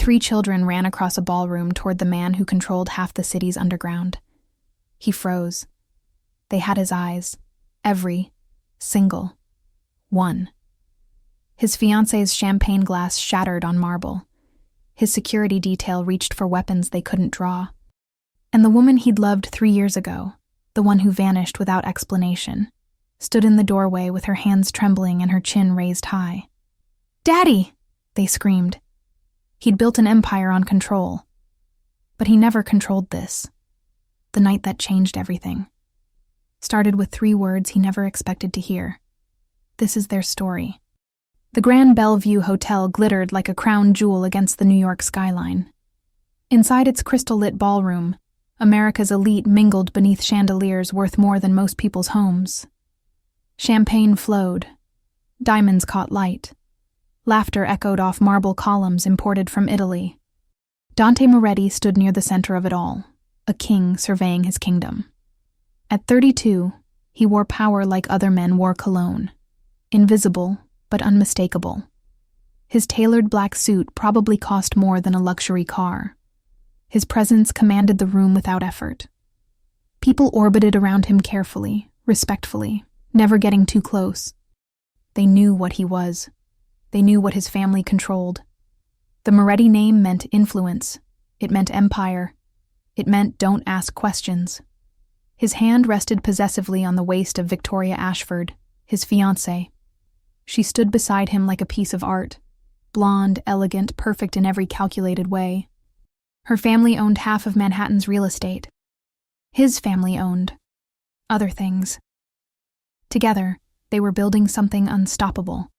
3 children ran across a ballroom toward the man who controlled half the city's underground. He froze. They had his eyes. Every single one. His fiancée's champagne glass shattered on marble. His security detail reached for weapons they couldn't draw. And the woman he'd loved 3 years ago, the one who vanished without explanation, stood in the doorway with her hands trembling and her chin raised high. "Daddy!" they screamed. He'd built an empire on control. But he never controlled this. The night that changed everything. Started with 3 words he never expected to hear. This is their story. The Grand Bellevue Hotel glittered like a crown jewel against the New York skyline. Inside its crystal-lit ballroom, America's elite mingled beneath chandeliers worth more than most people's homes. Champagne flowed. Diamonds caught light. Laughter echoed off marble columns imported from Italy. Dante Moretti stood near the center of it all, a king surveying his kingdom. At 32, he wore power like other men wore cologne. Invisible, but unmistakable. His tailored black suit probably cost more than a luxury car. His presence commanded the room without effort. People orbited around him carefully, respectfully, never getting too close. They knew what he was. They knew what his family controlled. The Moretti name meant influence. It meant empire. It meant don't ask questions. His hand rested possessively on the waist of Victoria Ashford, his fiancée. She stood beside him like a piece of art, blonde, elegant, perfect in every calculated way. Her family owned half of Manhattan's real estate. His family owned other things. Together, they were building something unstoppable.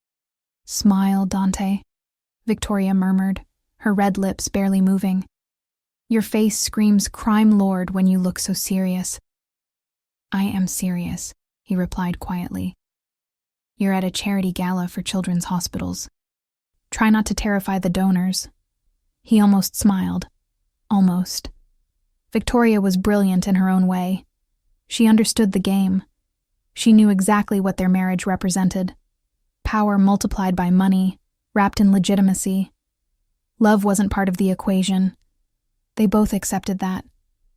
"Smile, Dante," Victoria murmured, her red lips barely moving. "Your face screams crime lord when you look so serious." "I am serious," he replied quietly. "You're at a charity gala for children's hospitals. Try not to terrify the donors." He almost smiled. Almost. Victoria was brilliant in her own way. She understood the game. She knew exactly what their marriage represented. Power multiplied by money, wrapped in legitimacy. Love wasn't part of the equation. They both accepted that.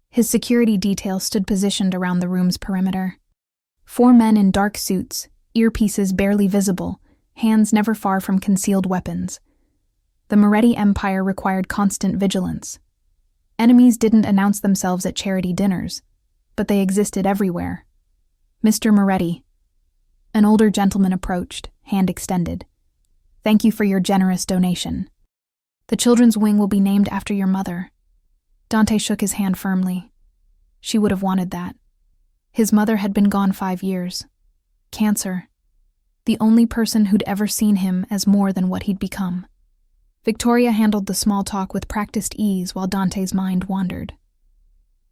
His security detail stood positioned around the room's perimeter. 4 men in dark suits, earpieces barely visible, hands never far from concealed weapons. The Moretti empire required constant vigilance. Enemies didn't announce themselves at charity dinners, but they existed everywhere. "Mr. Moretti." An older gentleman approached, hand extended. "Thank you for your generous donation. The children's wing will be named after your mother." Dante shook his hand firmly. She would have wanted that. His mother had been gone 5 years. Cancer. The only person who'd ever seen him as more than what he'd become. Victoria handled the small talk with practiced ease while Dante's mind wandered.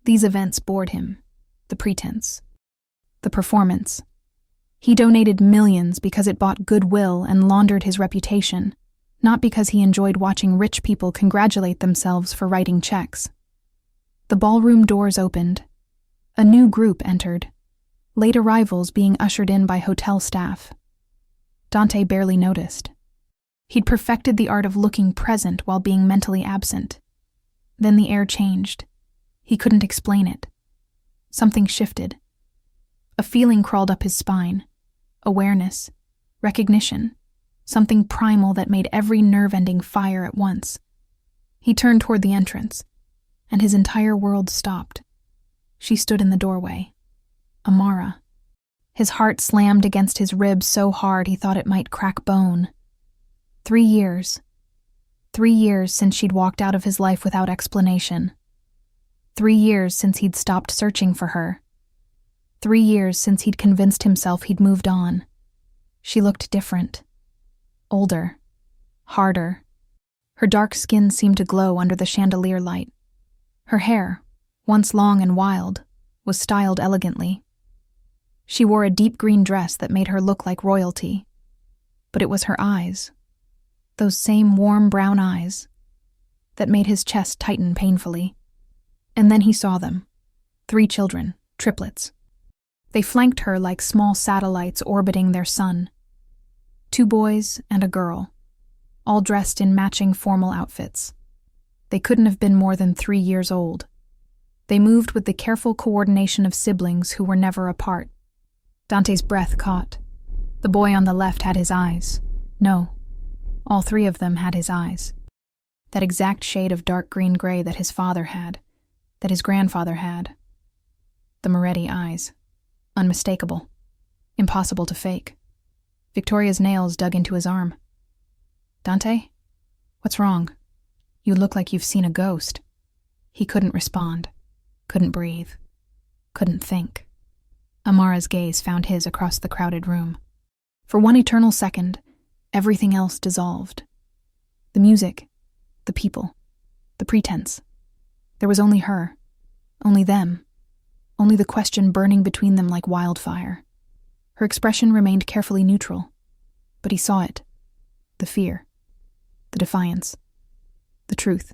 These events bored him. The pretense. The performance. He donated millions because it bought goodwill and laundered his reputation, not because he enjoyed watching rich people congratulate themselves for writing checks. The ballroom doors opened. A new group entered, late arrivals being ushered in by hotel staff. Dante barely noticed. He'd perfected the art of looking present while being mentally absent. Then the air changed. He couldn't explain it. Something shifted. A feeling crawled up his spine. Awareness. Recognition. Something primal that made every nerve-ending fire at once. He turned toward the entrance, and his entire world stopped. She stood in the doorway. Amara. His heart slammed against his ribs so hard he thought it might crack bone. 3 years. 3 years since she'd walked out of his life without explanation. 3 years since he'd stopped searching for her. 3 years since he'd convinced himself he'd moved on. She looked different. Older. Harder. Her dark skin seemed to glow under the chandelier light. Her hair, once long and wild, was styled elegantly. She wore a deep green dress that made her look like royalty. But it was her eyes. Those same warm brown eyes that made his chest tighten painfully. And then he saw them. 3 children, triplets. They flanked her like small satellites orbiting their sun. 2 boys and a girl, all dressed in matching formal outfits. They couldn't have been more than 3 years old. They moved with the careful coordination of siblings who were never apart. Dante's breath caught. The boy on the left had his eyes. No, all 3 of them had his eyes. That exact shade of dark green-gray that his father had, that his grandfather had. The Moretti eyes. Unmistakable. Impossible to fake. Victoria's nails dug into his arm. "Dante? What's wrong? You look like you've seen a ghost." He couldn't respond. Couldn't breathe. Couldn't think. Amara's gaze found his across the crowded room. For one eternal second, everything else dissolved. The music, the people, the pretense. There was only her, only them, only the question burning between them like wildfire. Her expression remained carefully neutral, but he saw it. The fear, the defiance, the truth.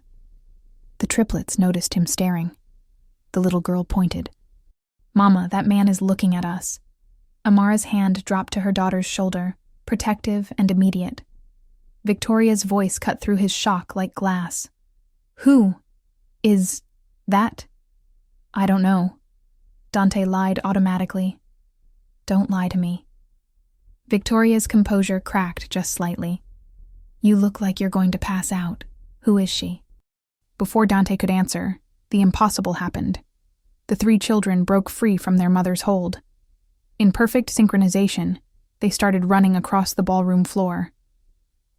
The triplets noticed him staring. The little girl pointed. "Mama, that man is looking at us." Amara's hand dropped to her daughter's shoulder, protective and immediate. Victoria's voice cut through his shock like glass. "Who is that?" "I don't know." Dante lied automatically. "Don't lie to me." Victoria's composure cracked just slightly. "You look like you're going to pass out. Who is she?" Before Dante could answer, the impossible happened. The 3 children broke free from their mother's hold. In perfect synchronization, they started running across the ballroom floor.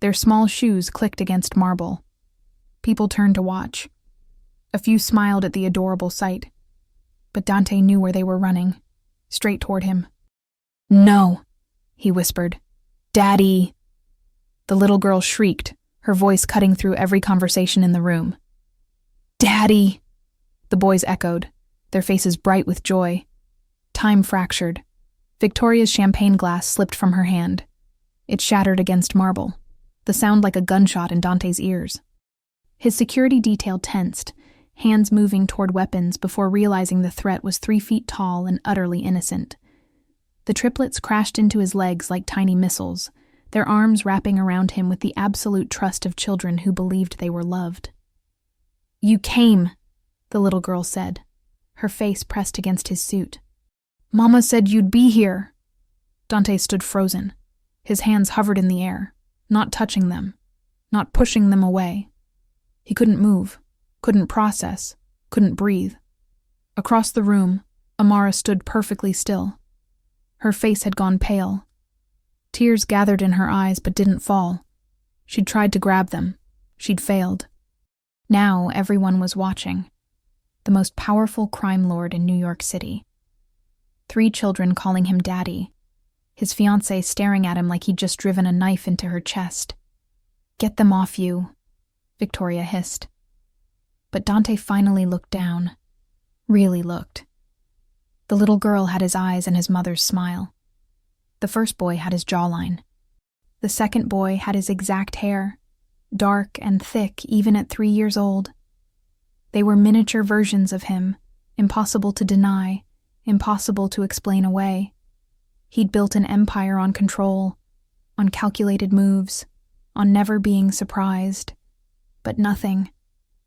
Their small shoes clicked against marble. People turned to watch. A few smiled at the adorable sight. But Dante knew where they were running, straight toward him. "No," he whispered. "Daddy!" The little girl shrieked, her voice cutting through every conversation in the room. "Daddy!" The boys echoed, their faces bright with joy. Time fractured. Victoria's champagne glass slipped from her hand. It shattered against marble, the sound like a gunshot in Dante's ears. His security detail tensed, hands moving toward weapons before realizing the threat was 3 feet tall and utterly innocent. The triplets crashed into his legs like tiny missiles, their arms wrapping around him with the absolute trust of children who believed they were loved. "You came," the little girl said, her face pressed against his suit. "Mama said you'd be here." Dante stood frozen. His hands hovered in the air, not touching them, not pushing them away. He couldn't move, couldn't process, couldn't breathe. Across the room, Amara stood perfectly still. Her face had gone pale. Tears gathered in her eyes but didn't fall. She'd tried to grab them. She'd failed. Now everyone was watching. The most powerful crime lord in New York City. 3 children calling him daddy. His fiancée staring at him like he'd just driven a knife into her chest. "Get them off you," Victoria hissed. But Dante finally looked down. Really looked. The little girl had his eyes and his mother's smile. The first boy had his jawline. The second boy had his exact hair, dark and thick even at 3 years old. They were miniature versions of him, impossible to deny, impossible to explain away. He'd built an empire on control, on calculated moves, on never being surprised. But nothing,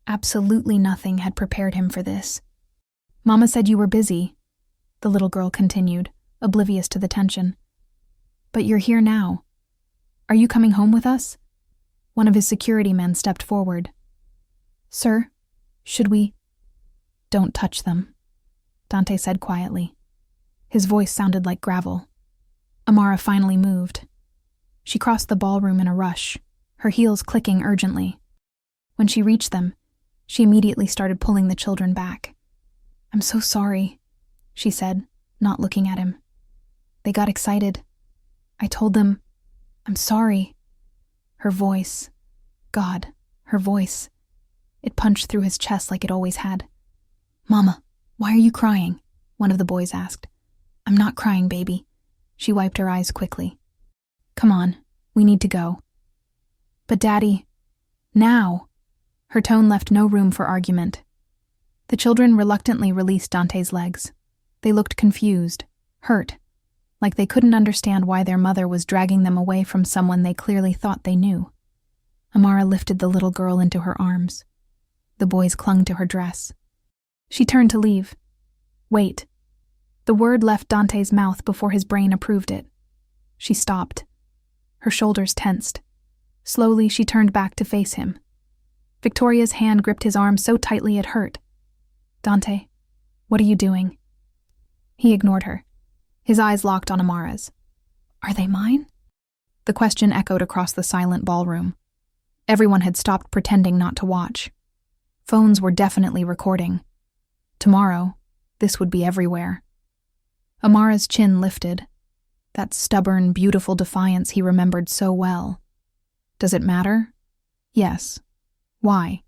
absolutely nothing, had prepared him for this. "Mama said you were busy," the little girl continued, oblivious to the tension. "But you're here now. Are you coming home with us?" One of his security men stepped forward. "Sir, should we—" "Don't touch them," Dante said quietly. His voice sounded like gravel. Amara finally moved. She crossed the ballroom in a rush, her heels clicking urgently. When she reached them, she immediately started pulling the children back. "I'm so sorry," she said, not looking at him. "They got excited. I told them, I'm sorry." Her voice, God, her voice. It punched through his chest like it always had. "Mama, why are you crying?" one of the boys asked. "I'm not crying, baby." She wiped her eyes quickly. "Come on, we need to go." "But Daddy, now." Her tone left no room for argument. The children reluctantly released Dante's legs. They looked confused, hurt, like they couldn't understand why their mother was dragging them away from someone they clearly thought they knew. Amara lifted the little girl into her arms. The boys clung to her dress. She turned to leave. Wait. The word left Dante's mouth before his brain approved it. She stopped. Her shoulders tensed. Slowly, she turned back to face him. Victoria's hand gripped his arm so tightly it hurt. Dante, what are you doing? He ignored her. His eyes locked on Amara's. Are they mine? The question echoed across the silent ballroom. Everyone had stopped pretending not to watch. Phones were definitely recording. Tomorrow, this would be everywhere. Amara's chin lifted. That stubborn, beautiful defiance he remembered so well. Does it matter? Yes. Why?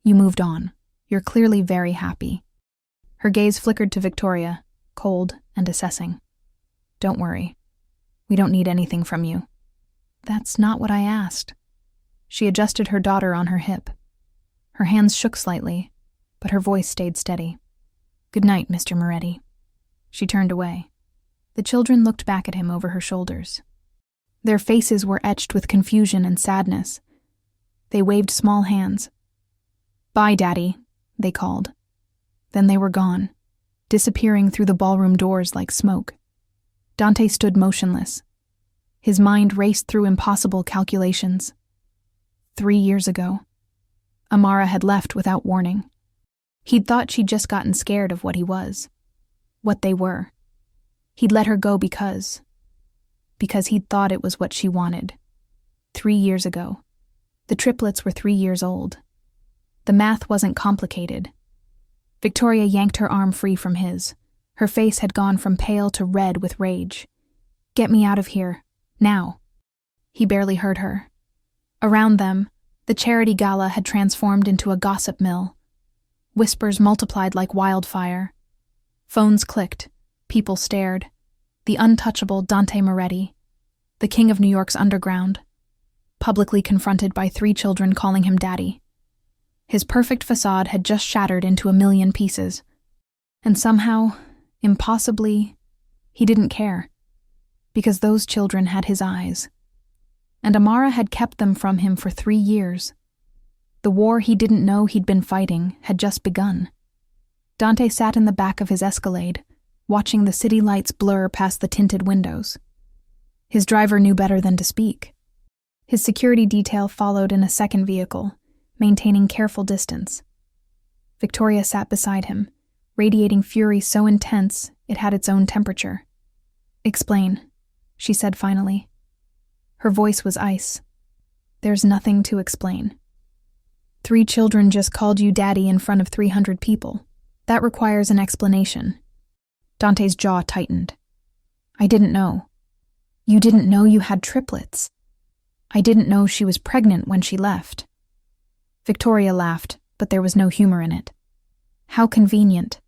You moved on. You're clearly very happy. Her gaze flickered to Victoria, cold and assessing. Don't worry. We don't need anything from you. That's not what I asked. She adjusted her daughter on her hip. Her hands shook slightly, but her voice stayed steady. Good night, Mr. Moretti. She turned away. The children looked back at him over her shoulders. Their faces were etched with confusion and sadness. They waved small hands. Bye, Daddy, they called. Then they were gone, disappearing through the ballroom doors like smoke. Dante stood motionless. His mind raced through impossible calculations. 3 years ago, Amara had left without warning. He'd thought she'd just gotten scared of what he was, what they were. He'd let her go because he'd thought it was what she wanted. 3 years ago. The triplets were 3 years old. The math wasn't complicated. Victoria yanked her arm free from his. Her face had gone from pale to red with rage. Get me out of here, now. He barely heard her. Around them, the charity gala had transformed into a gossip mill. Whispers multiplied like wildfire. Phones clicked. People stared. The untouchable Dante Moretti, the king of New York's underground, publicly confronted by 3 children calling him daddy. His perfect facade had just shattered into a million pieces. And somehow, impossibly, he didn't care. Because those children had his eyes. And Amara had kept them from him for 3 years. The war he didn't know he'd been fighting had just begun. Dante sat in the back of his Escalade, watching the city lights blur past the tinted windows. His driver knew better than to speak. His security detail followed in a second vehicle, maintaining careful distance. Victoria sat beside him, radiating fury so intense it had its own temperature. Explain, she said finally. Her voice was ice. There's nothing to explain. 3 children just called you daddy in front of 300 people. That requires an explanation. Dante's jaw tightened. I didn't know. You didn't know you had triplets. I didn't know she was pregnant when she left. Victoria laughed, but there was no humor in it. How convenient.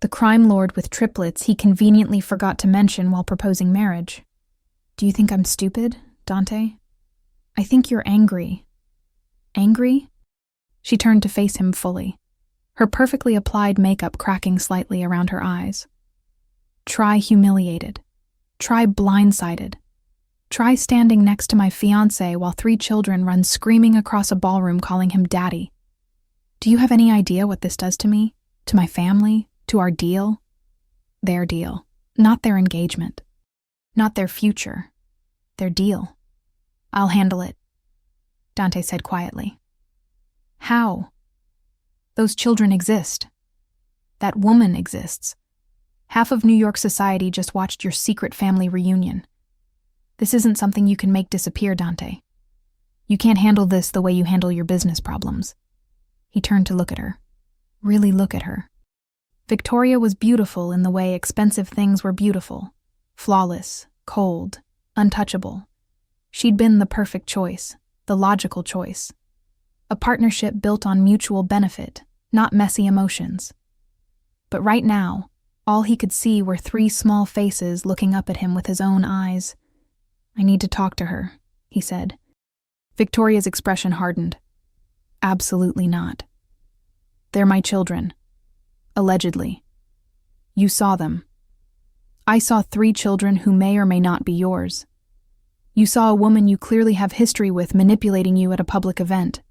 The crime lord with triplets he conveniently forgot to mention while proposing marriage. Do you think I'm stupid, Dante? I think you're angry. Angry? She turned to face him fully, her perfectly applied makeup cracking slightly around her eyes. Try humiliated. Try blindsided. Try standing next to my fiancé while 3 children run screaming across a ballroom calling him daddy. Do you have any idea what this does to me? To my family? To our deal? Their deal. Not their engagement. Not their future. Their deal. I'll handle it, Dante said quietly. How? Those children exist. That woman exists. Half of New York society just watched your secret family reunion. This isn't something you can make disappear, Dante. You can't handle this the way you handle your business problems. He turned to look at her. Really look at her. Victoria was beautiful in the way expensive things were beautiful. Flawless, cold, untouchable. She'd been the perfect choice, the logical choice. A partnership built on mutual benefit, not messy emotions. But right now, all he could see were 3 small faces looking up at him with his own eyes. I need to talk to her, he said. Victoria's expression hardened. Absolutely not. They're my children. Allegedly. You saw them. I saw 3 children who may or may not be yours. You saw a woman you clearly have history with manipulating you at a public event.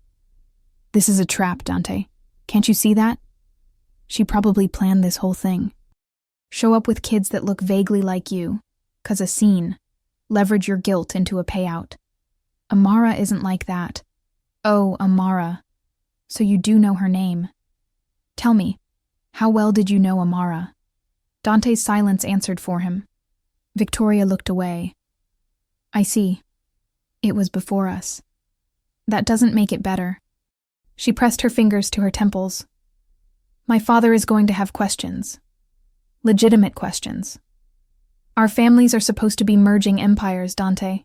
This is a trap, Dante. Can't you see that? She probably planned this whole thing. Show up with kids that look vaguely like you, 'cause a scene. Leverage your guilt into a payout. Amara isn't like that. Oh, Amara. So you do know her name. Tell me, how well did you know Amara? Dante's silence answered for him. Victoria looked away. I see. It was before us. That doesn't make it better. She pressed her fingers to her temples. My father is going to have questions. Legitimate questions. Our families are supposed to be merging empires, Dante.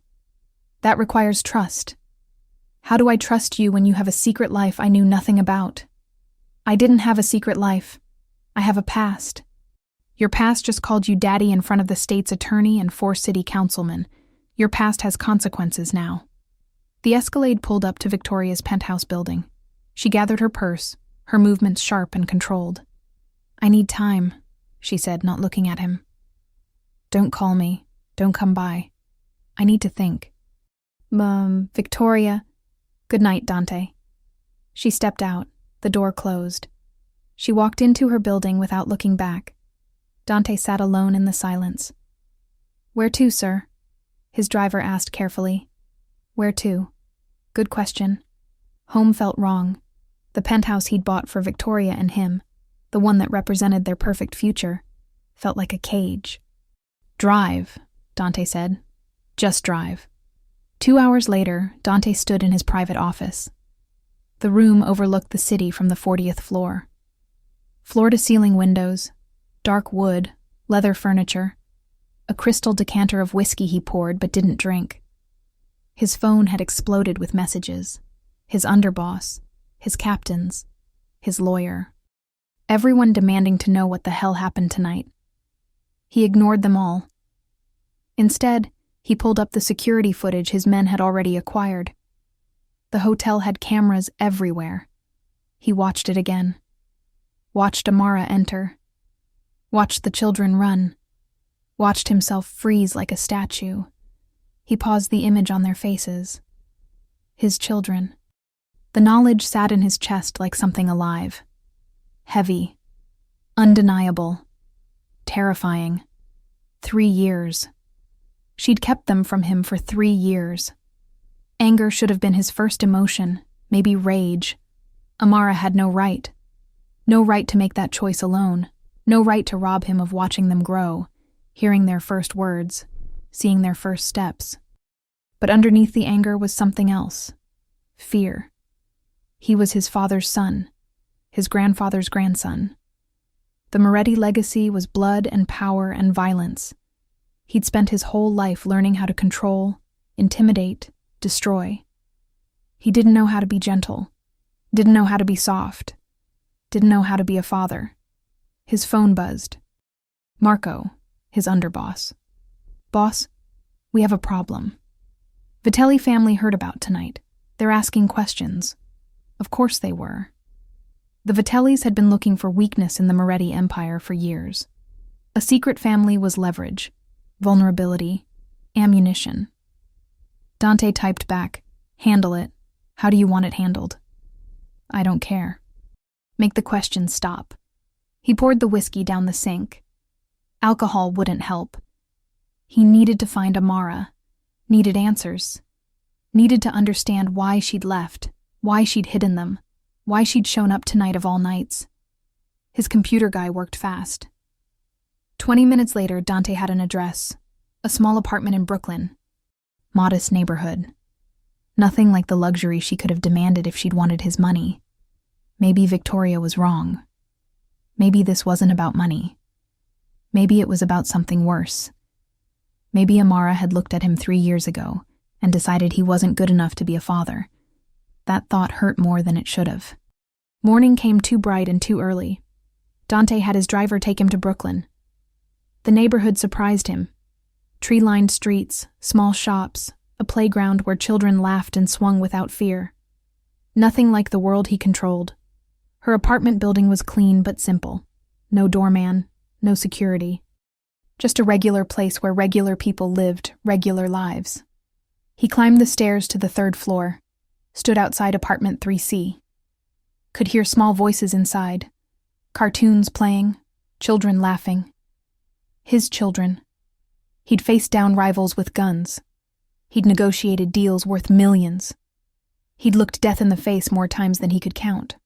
That requires trust. How do I trust you when you have a secret life I knew nothing about? I didn't have a secret life. I have a past. Your past just called you daddy in front of the state's attorney and 4 city councilmen. Your past has consequences now. The Escalade pulled up to Victoria's penthouse building. She gathered her purse, her movements sharp and controlled. I need time, she said, not looking at him. Don't call me. Don't come by. I need to think. Victoria. Good night, Dante. She stepped out. The door closed. She walked into her building without looking back. Dante sat alone in the silence. Where to, sir? His driver asked carefully. Where to? Good question. Home felt wrong. The penthouse he'd bought for Victoria and him, the one that represented their perfect future, felt like a cage. Drive, Dante said. Just drive. 2 hours later, Dante stood in his private office. The room overlooked the city from the 40th floor. Floor-to-ceiling windows, dark wood, leather furniture, a crystal decanter of whiskey he poured but didn't drink. His phone had exploded with messages. His underboss, his captains, his lawyer. Everyone demanding to know what the hell happened tonight. He ignored them all. Instead, he pulled up the security footage his men had already acquired. The hotel had cameras everywhere. He watched it again. Watched Amara enter. Watched the children run. Watched himself freeze like a statue. He paused the image on their faces. His children. The knowledge sat in his chest like something alive. Heavy. Undeniable. Terrifying. 3 years. She'd kept them from him for 3 years. Anger should have been his first emotion, maybe rage. Amara had no right. No right to make that choice alone. No right to rob him of watching them grow, hearing their first words, seeing their first steps. But underneath the anger was something else. Fear. He was his father's son, his grandfather's grandson. The Moretti legacy was blood and power and violence. He'd spent his whole life learning how to control, intimidate, destroy. He didn't know how to be gentle, didn't know how to be soft, didn't know how to be a father. His phone buzzed. Marco, his underboss. Boss, we have a problem. Vitelli family heard about tonight. They're asking questions. Of course they were. The Vitellis had been looking for weakness in the Moretti Empire for years. A secret family was leverage, vulnerability, ammunition. Dante typed back, handle it. How do you want it handled? I don't care. Make the questions stop. He poured the whiskey down the sink. Alcohol wouldn't help. He needed to find Amara, needed answers, needed to understand why she'd left, why she'd hidden them, why she'd shown up tonight of all nights. His computer guy worked fast. 20 minutes later, Dante had an address, a small apartment in Brooklyn. Modest neighborhood. Nothing like the luxury she could have demanded if she'd wanted his money. Maybe Victoria was wrong. Maybe this wasn't about money. Maybe it was about something worse. Maybe Amara had looked at him 3 years ago and decided he wasn't good enough to be a father. That thought hurt more than it should have. Morning came too bright and too early. Dante had his driver take him to Brooklyn. The neighborhood surprised him. Tree-lined streets, small shops, a playground where children laughed and swung without fear. Nothing like the world he controlled. Her apartment building was clean but simple. No doorman, no security. Just a regular place where regular people lived regular lives. He climbed the stairs to the 3rd floor, stood outside apartment 3C. could hear small voices inside, cartoons playing, children laughing. His children. He'd faced down rivals with guns. He'd negotiated deals worth millions. He'd looked death in the face more times than he could count.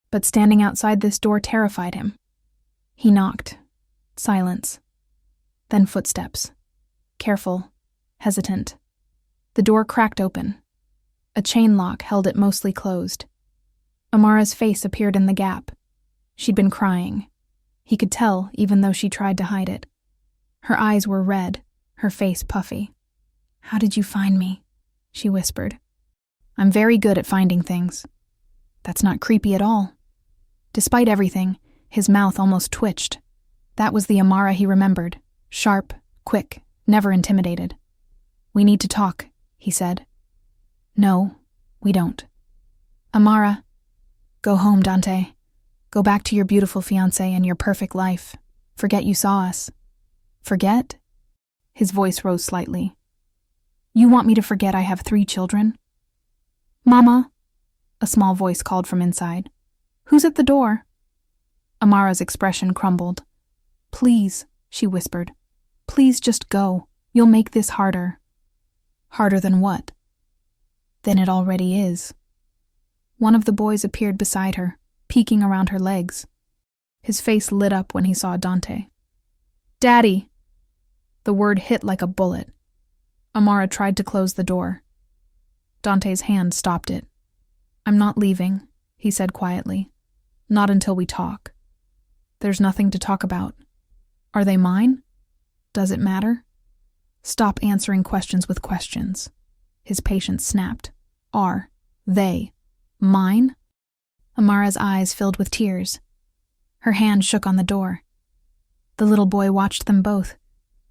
But standing outside this door terrified him. He knocked. Silence. Then footsteps. Careful, hesitant. The door cracked open. A chain lock held it mostly closed. Amara's face appeared in the gap. She'd been crying. He could tell, even though she tried to hide it. Her eyes were red, her face puffy. "How did you find me?" she whispered. "I'm very good at finding things." That's not creepy at all. Despite everything, his mouth almost twitched. That was the Amara he remembered. Sharp, quick, never intimidated. "We need to talk," he said. "No, we don't." "Amara, go home, Dante. Go back to your beautiful fiancé and your perfect life. Forget you saw us." "Forget?" His voice rose slightly. "You want me to forget I have 3 children?" "Mama," a small voice called from inside. "Who's at the door?" Amara's expression crumbled. "Please," she whispered. "Please just go. You'll make this harder." "Harder than what?" "Than it already is." One of the boys appeared beside her, peeking around her legs. His face lit up when he saw Dante. "Daddy!" The word hit like a bullet. Amara tried to close the door. Dante's hand stopped it. "I'm not leaving," he said quietly. "Not until we talk." "There's nothing to talk about." "Are they mine? Does it matter?" "Stop answering questions with questions." His patience snapped. "Are they mine?" Amara's eyes filled with tears. Her hand shook on the door. The little boy watched them both,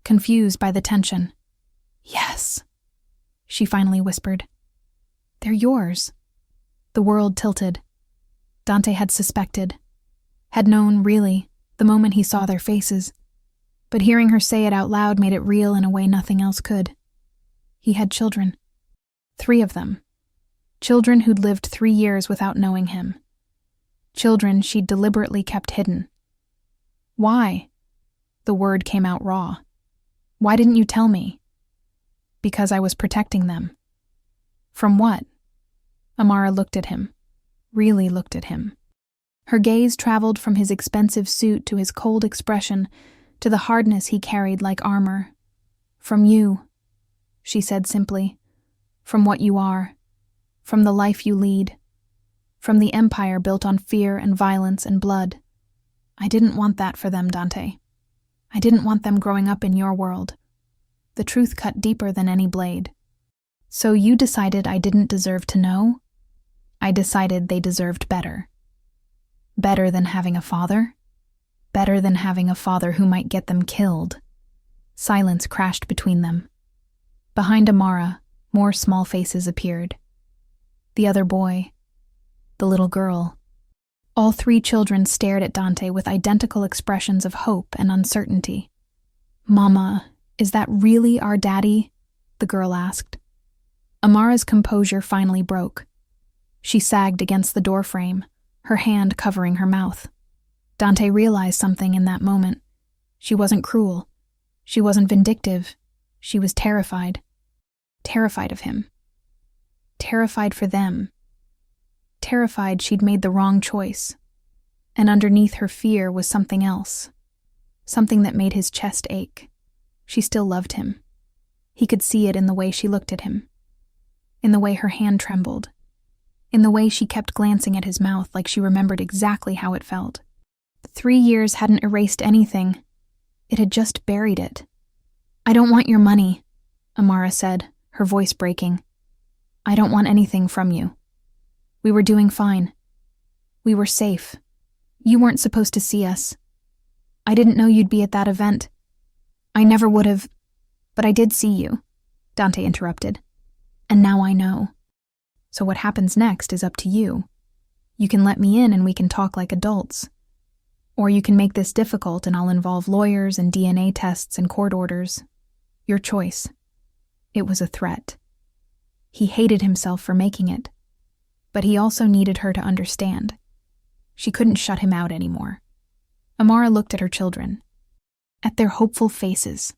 confused by the tension. "Yes," she finally whispered. "They're yours." The world tilted. Dante had suspected, had known, really, the moment he saw their faces. But hearing her say it out loud made it real in a way nothing else could. He had children. 3 of them. Children who'd lived 3 years without knowing him. Children she'd deliberately kept hidden. "Why?" The word came out raw. "Why didn't you tell me?" "Because I was protecting them." "From what?" Amara looked at him. Really looked at him. Her gaze traveled from his expensive suit to his cold expression to the hardness he carried like armor. "From you," she said simply. "From what you are. From the life you lead. From the empire built on fear and violence and blood. I didn't want that for them, Dante. I didn't want them growing up in your world. The truth cut deeper than any blade. So you decided I didn't deserve to know? I decided they deserved better. Better than having a father? Better than having a father who might get them killed." Silence crashed between them. Behind Amara, more small faces appeared. The other boy. The little girl. All 3 children stared at Dante with identical expressions of hope and uncertainty. "Mama, is that really our daddy?" the girl asked. Amara's composure finally broke. She sagged against the doorframe, her hand covering her mouth. Dante realized something in that moment. She wasn't cruel. She wasn't vindictive. She was terrified. Terrified of him. Terrified for them. Terrified she'd made the wrong choice. And underneath her fear was something else. Something that made his chest ache. She still loved him. He could see it in the way she looked at him. In the way her hand trembled. In the way she kept glancing at his mouth like she remembered exactly how it felt. 3 years hadn't erased anything. It had just buried it. "I don't want your money," Amara said, her voice breaking. "I don't want anything from you. We were doing fine. We were safe. You weren't supposed to see us. I didn't know you'd be at that event. I never would have, but I did see you," Dante interrupted. "And now I know. So what happens next is up to you. You can let me in and we can talk like adults. Or you can make this difficult and I'll involve lawyers and DNA tests and court orders. Your choice." It was a threat. He hated himself for making it. But he also needed her to understand. She couldn't shut him out anymore. Amara looked at her children, at their hopeful faces,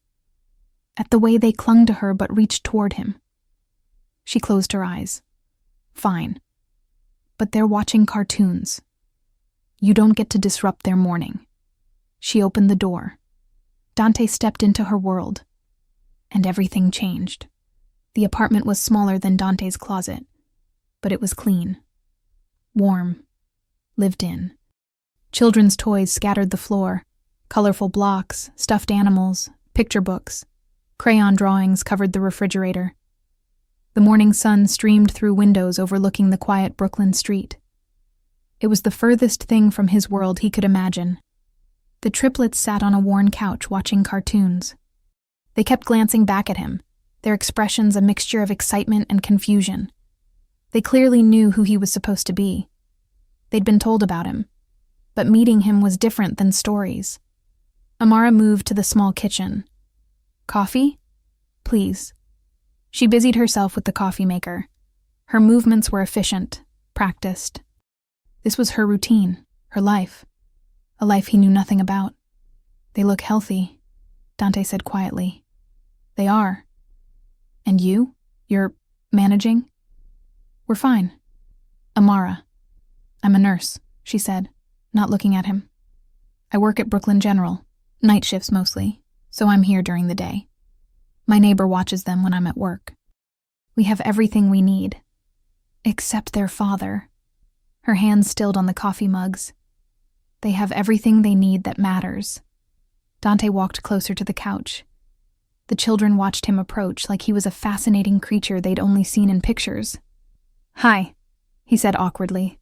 at the way they clung to her but reached toward him. She closed her eyes. Fine. But they're watching cartoons. You don't get to disrupt their morning. She opened the door. Dante stepped into her world, and everything changed. The apartment was smaller than Dante's closet, but it was clean, warm, lived in. Children's toys scattered the floor, colorful blocks, stuffed animals, picture books, crayon drawings covered the refrigerator. The morning sun streamed through windows overlooking the quiet Brooklyn street. It was the furthest thing from his world he could imagine. The triplets sat on a worn couch watching cartoons. They kept glancing back at him, their expressions a mixture of excitement and confusion. They clearly knew who he was supposed to be. They'd been told about him, but meeting him was different than stories. Amara moved to the small kitchen. Coffee? Please. She busied herself with the coffee maker. Her movements were efficient, practiced. This was her routine, her life, a life he knew nothing about. They look healthy, Dante said quietly. They are. And you? You're managing? We're fine. Amara. I'm a nurse, she said, not looking at him. I work at Brooklyn General, night shifts mostly, so I'm here during the day. My neighbor watches them when I'm at work. We have everything we need. Except their father. Her hands stilled on the coffee mugs. They have everything they need that matters. Dante walked closer to the couch. The children watched him approach like he was a fascinating creature they'd only seen in pictures. Hi, he said awkwardly.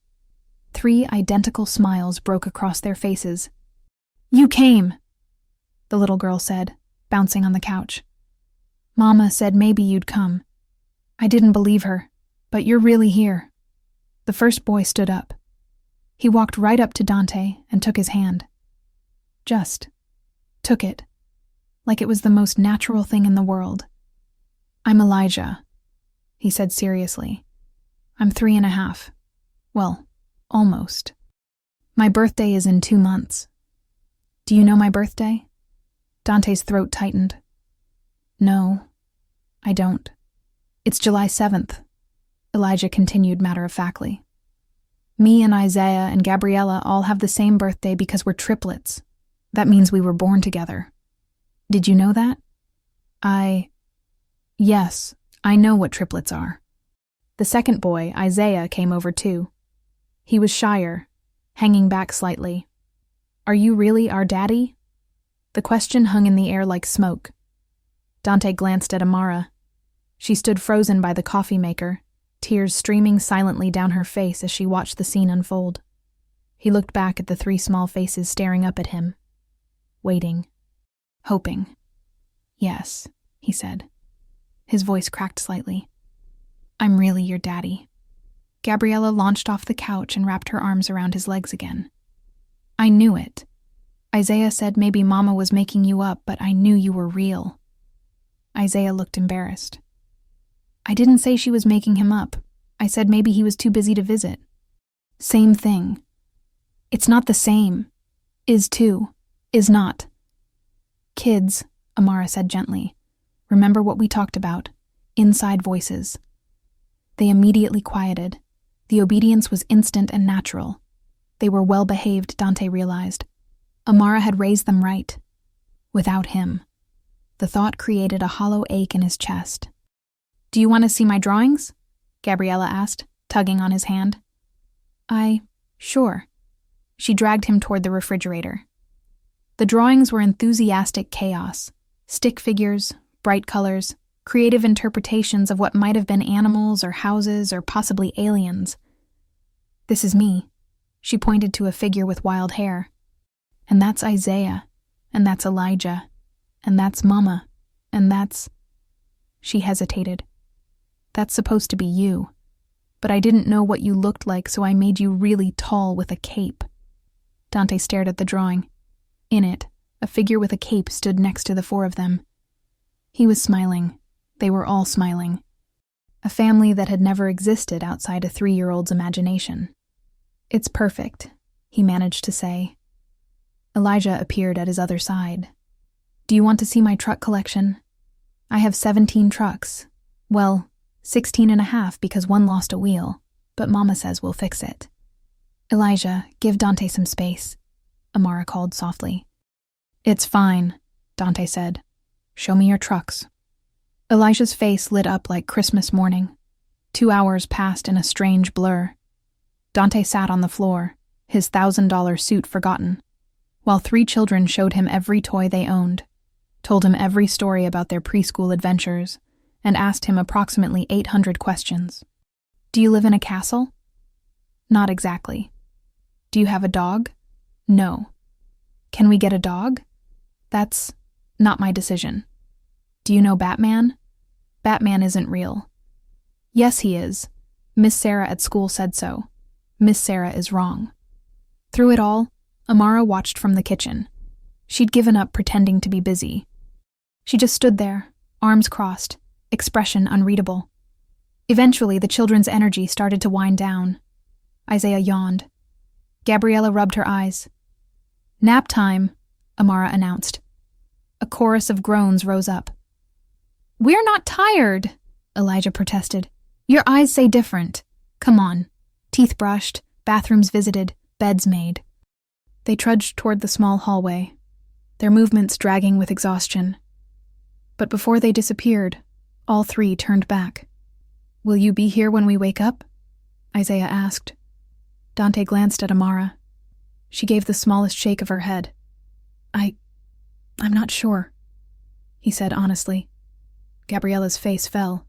3 identical smiles broke across their faces. You came, the little girl said, bouncing on the couch. Mama said maybe you'd come. I didn't believe her, but you're really here. The first boy stood up. He walked right up to Dante and took his hand. Just took it, like it was the most natural thing in the world. I'm Elijah, he said seriously. I'm 3.5. Well, almost. My birthday is in 2 months. Do you know my birthday? Dante's throat tightened. No, I don't. It's July 7th, Elijah continued matter-of-factly. Me and Isaiah and Gabriella all have the same birthday because we're triplets. That means we were born together. Did you know that? Yes, I know what triplets are. The second boy, Isaiah, came over too. He was shyer, hanging back slightly. Are you really our daddy? The question hung in the air like smoke. Dante glanced at Amara. She stood frozen by the coffee maker, tears streaming silently down her face as she watched the scene unfold. He looked back at the 3 small faces staring up at him, waiting, hoping. Yes, he said. His voice cracked slightly. I'm really your daddy. Gabriella launched off the couch and wrapped her arms around his legs again. I knew it. Isaiah said maybe Mama was making you up, but I knew you were real. Isaiah looked embarrassed. I didn't say she was making him up. I said maybe he was too busy to visit. Same thing. It's not the same. Is too. Is not. Kids, Amara said gently. Remember what we talked about. Inside voices. They immediately quieted. The obedience was instant and natural. They were well behaved, Dante realized. Amara had raised them right. Without him. The thought created a hollow ache in his chest. Do you want to see my drawings? Gabriella asked, tugging on his hand. Sure. She dragged him toward the refrigerator. The drawings were enthusiastic chaos. Stick figures, bright colors, creative interpretations of what might have been animals or houses or possibly aliens. This is me. She pointed to a figure with wild hair. And that's Isaiah. And that's Elijah. And that's Mama. And that's... She hesitated. That's supposed to be you. But I didn't know what you looked like, so I made you really tall with a cape. Dante stared at the drawing. In it, a figure with a cape stood next to the 4 of them. He was smiling. They were all smiling. A family that had never existed outside a 3-year-old's imagination. It's perfect, he managed to say. Elijah appeared at his other side. Do you want to see my truck collection? I have 17 trucks. Well, 16 and a half because one lost a wheel, but Mama says we'll fix it. Elijah, give Dante some space, Amara called softly. It's fine, Dante said. Show me your trucks. Elijah's face lit up like Christmas morning. 2 hours passed in a strange blur. Dante sat on the floor, his $1,000 suit forgotten, while 3 children showed him every toy they owned, told him every story about their preschool adventures, and asked him approximately 800 questions. Do you live in a castle? Not exactly. Do you have a dog? No. Can we get a dog? That's not my decision. Do you know Batman? Batman isn't real. Yes, he is. Miss Sarah at school said so. Miss Sarah is wrong. Through it all, Amara watched from the kitchen. She'd given up pretending to be busy. She just stood there, arms crossed, expression unreadable. Eventually, the children's energy started to wind down. Isaiah yawned. Gabriella rubbed her eyes. Nap time, Amara announced. A chorus of groans rose up. We're not tired, Elijah protested. Your eyes say different. Come on. Teeth brushed, bathrooms visited, beds made. They trudged toward the small hallway, their movements dragging with exhaustion. But before they disappeared, all 3 turned back. Will you be here when we wake up? Isaiah asked. Dante glanced at Amara. She gave the smallest shake of her head. I'm not sure, he said honestly. Gabriella's face fell.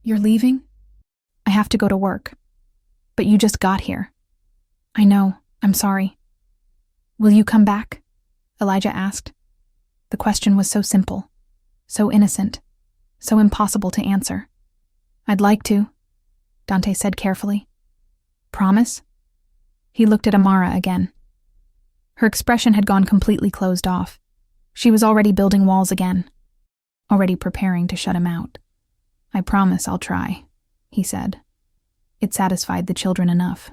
You're leaving? I have to go to work. But you just got here. I know, I'm sorry. Will you come back? Elijah asked. The question was so simple, so innocent, so impossible to answer. I'd like to, Dante said carefully. Promise? He looked at Amara again. Her expression had gone completely closed off. She was already building walls again, already preparing to shut him out. I promise I'll try, he said. It satisfied the children enough.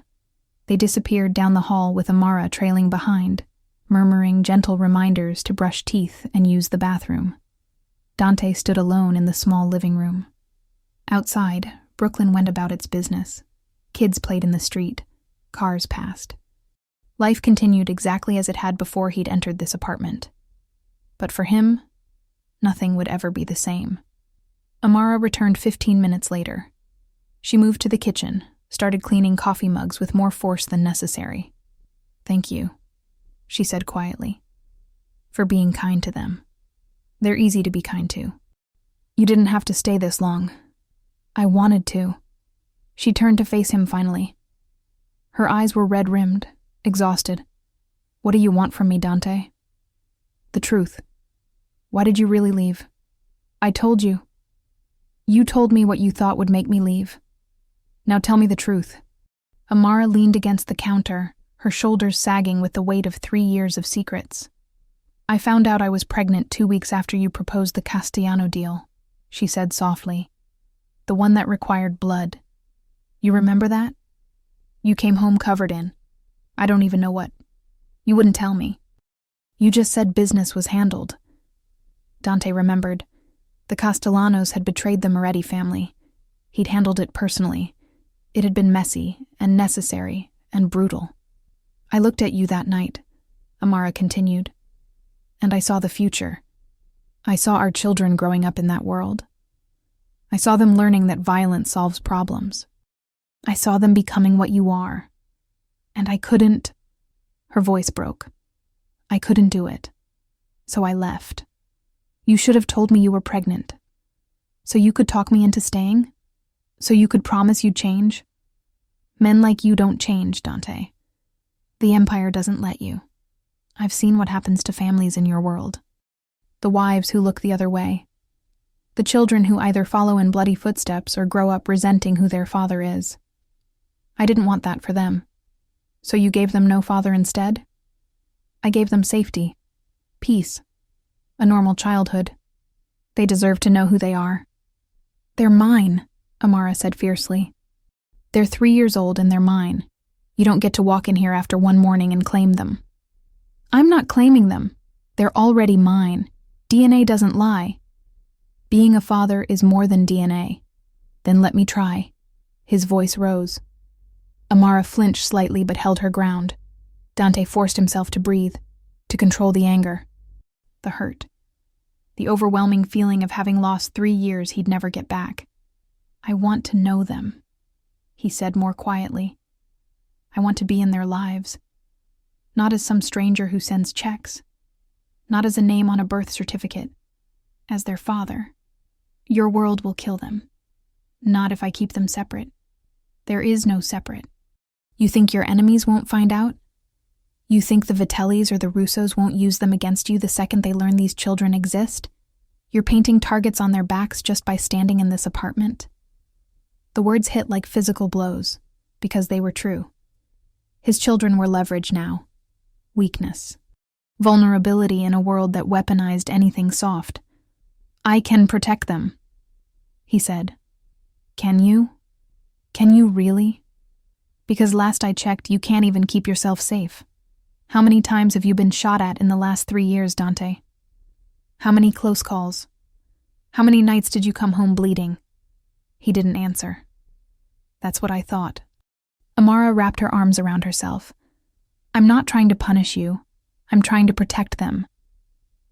They disappeared down the hall with Amara trailing behind, murmuring gentle reminders to brush teeth and use the bathroom. Dante stood alone in the small living room. Outside, Brooklyn went about its business. Kids played in the street. Cars passed. Life continued exactly as it had before he'd entered this apartment. But for him, nothing would ever be the same. Amara returned 15 minutes later. She moved to the kitchen, started cleaning coffee mugs with more force than necessary. Thank you, she said quietly, for being kind to them. They're easy to be kind to. You didn't have to stay this long. I wanted to. She turned to face him finally. Her eyes were red-rimmed, exhausted. What do you want from me, Dante? The truth. Why did you really leave? I told you. You told me what you thought would make me leave. Now tell me the truth. Amara leaned against the counter, her shoulders sagging with the weight of 3 years of secrets. I found out I was pregnant 2 weeks after you proposed the Castellano deal, she said softly. The one that required blood. You remember that? You came home covered in. I don't even know what. You wouldn't tell me. You just said business was handled. Dante remembered. The Castellanos had betrayed the Moretti family. He'd handled it personally. It had been messy and necessary and brutal. I looked at you that night, Amara continued, and I saw the future. I saw our children growing up in that world. I saw them learning that violence solves problems. I saw them becoming what you are. And I couldn't... Her voice broke. I couldn't do it. So I left. You should have told me you were pregnant. So you could talk me into staying? So you could promise you'd change? Men like you don't change, Dante. The Empire doesn't let you. I've seen what happens to families in your world. The wives who look the other way. The children who either follow in bloody footsteps or grow up resenting who their father is. I didn't want that for them. So you gave them no father instead? I gave them safety, peace, a normal childhood. They deserve to know who they are. They're mine, Amara said fiercely. They're 3 years old and they're mine. You don't get to walk in here after one morning and claim them. I'm not claiming them. They're already mine. DNA doesn't lie. Being a father is more than DNA. Then let me try. His voice rose. Amara flinched slightly but held her ground. Dante forced himself to breathe, to control the anger, the hurt, the overwhelming feeling of having lost 3 years he'd never get back. I want to know them, he said more quietly. I want to be in their lives. Not as some stranger who sends checks. Not as a name on a birth certificate. As their father. Your world will kill them. Not if I keep them separate. There is no separate. You think your enemies won't find out? You think the Vitellis or the Russos won't use them against you the second they learn these children exist? You're painting targets on their backs just by standing in this apartment? The words hit like physical blows, because they were true. His children were leverage now. Weakness. Vulnerability in a world that weaponized anything soft. I can protect them, he said. Can you? Can you really? Because last I checked, you can't even keep yourself safe. How many times have you been shot at in the last 3 years, Dante? How many close calls? How many nights did you come home bleeding? He didn't answer. That's what I thought. Amara wrapped her arms around herself. I'm not trying to punish you. I'm trying to protect them.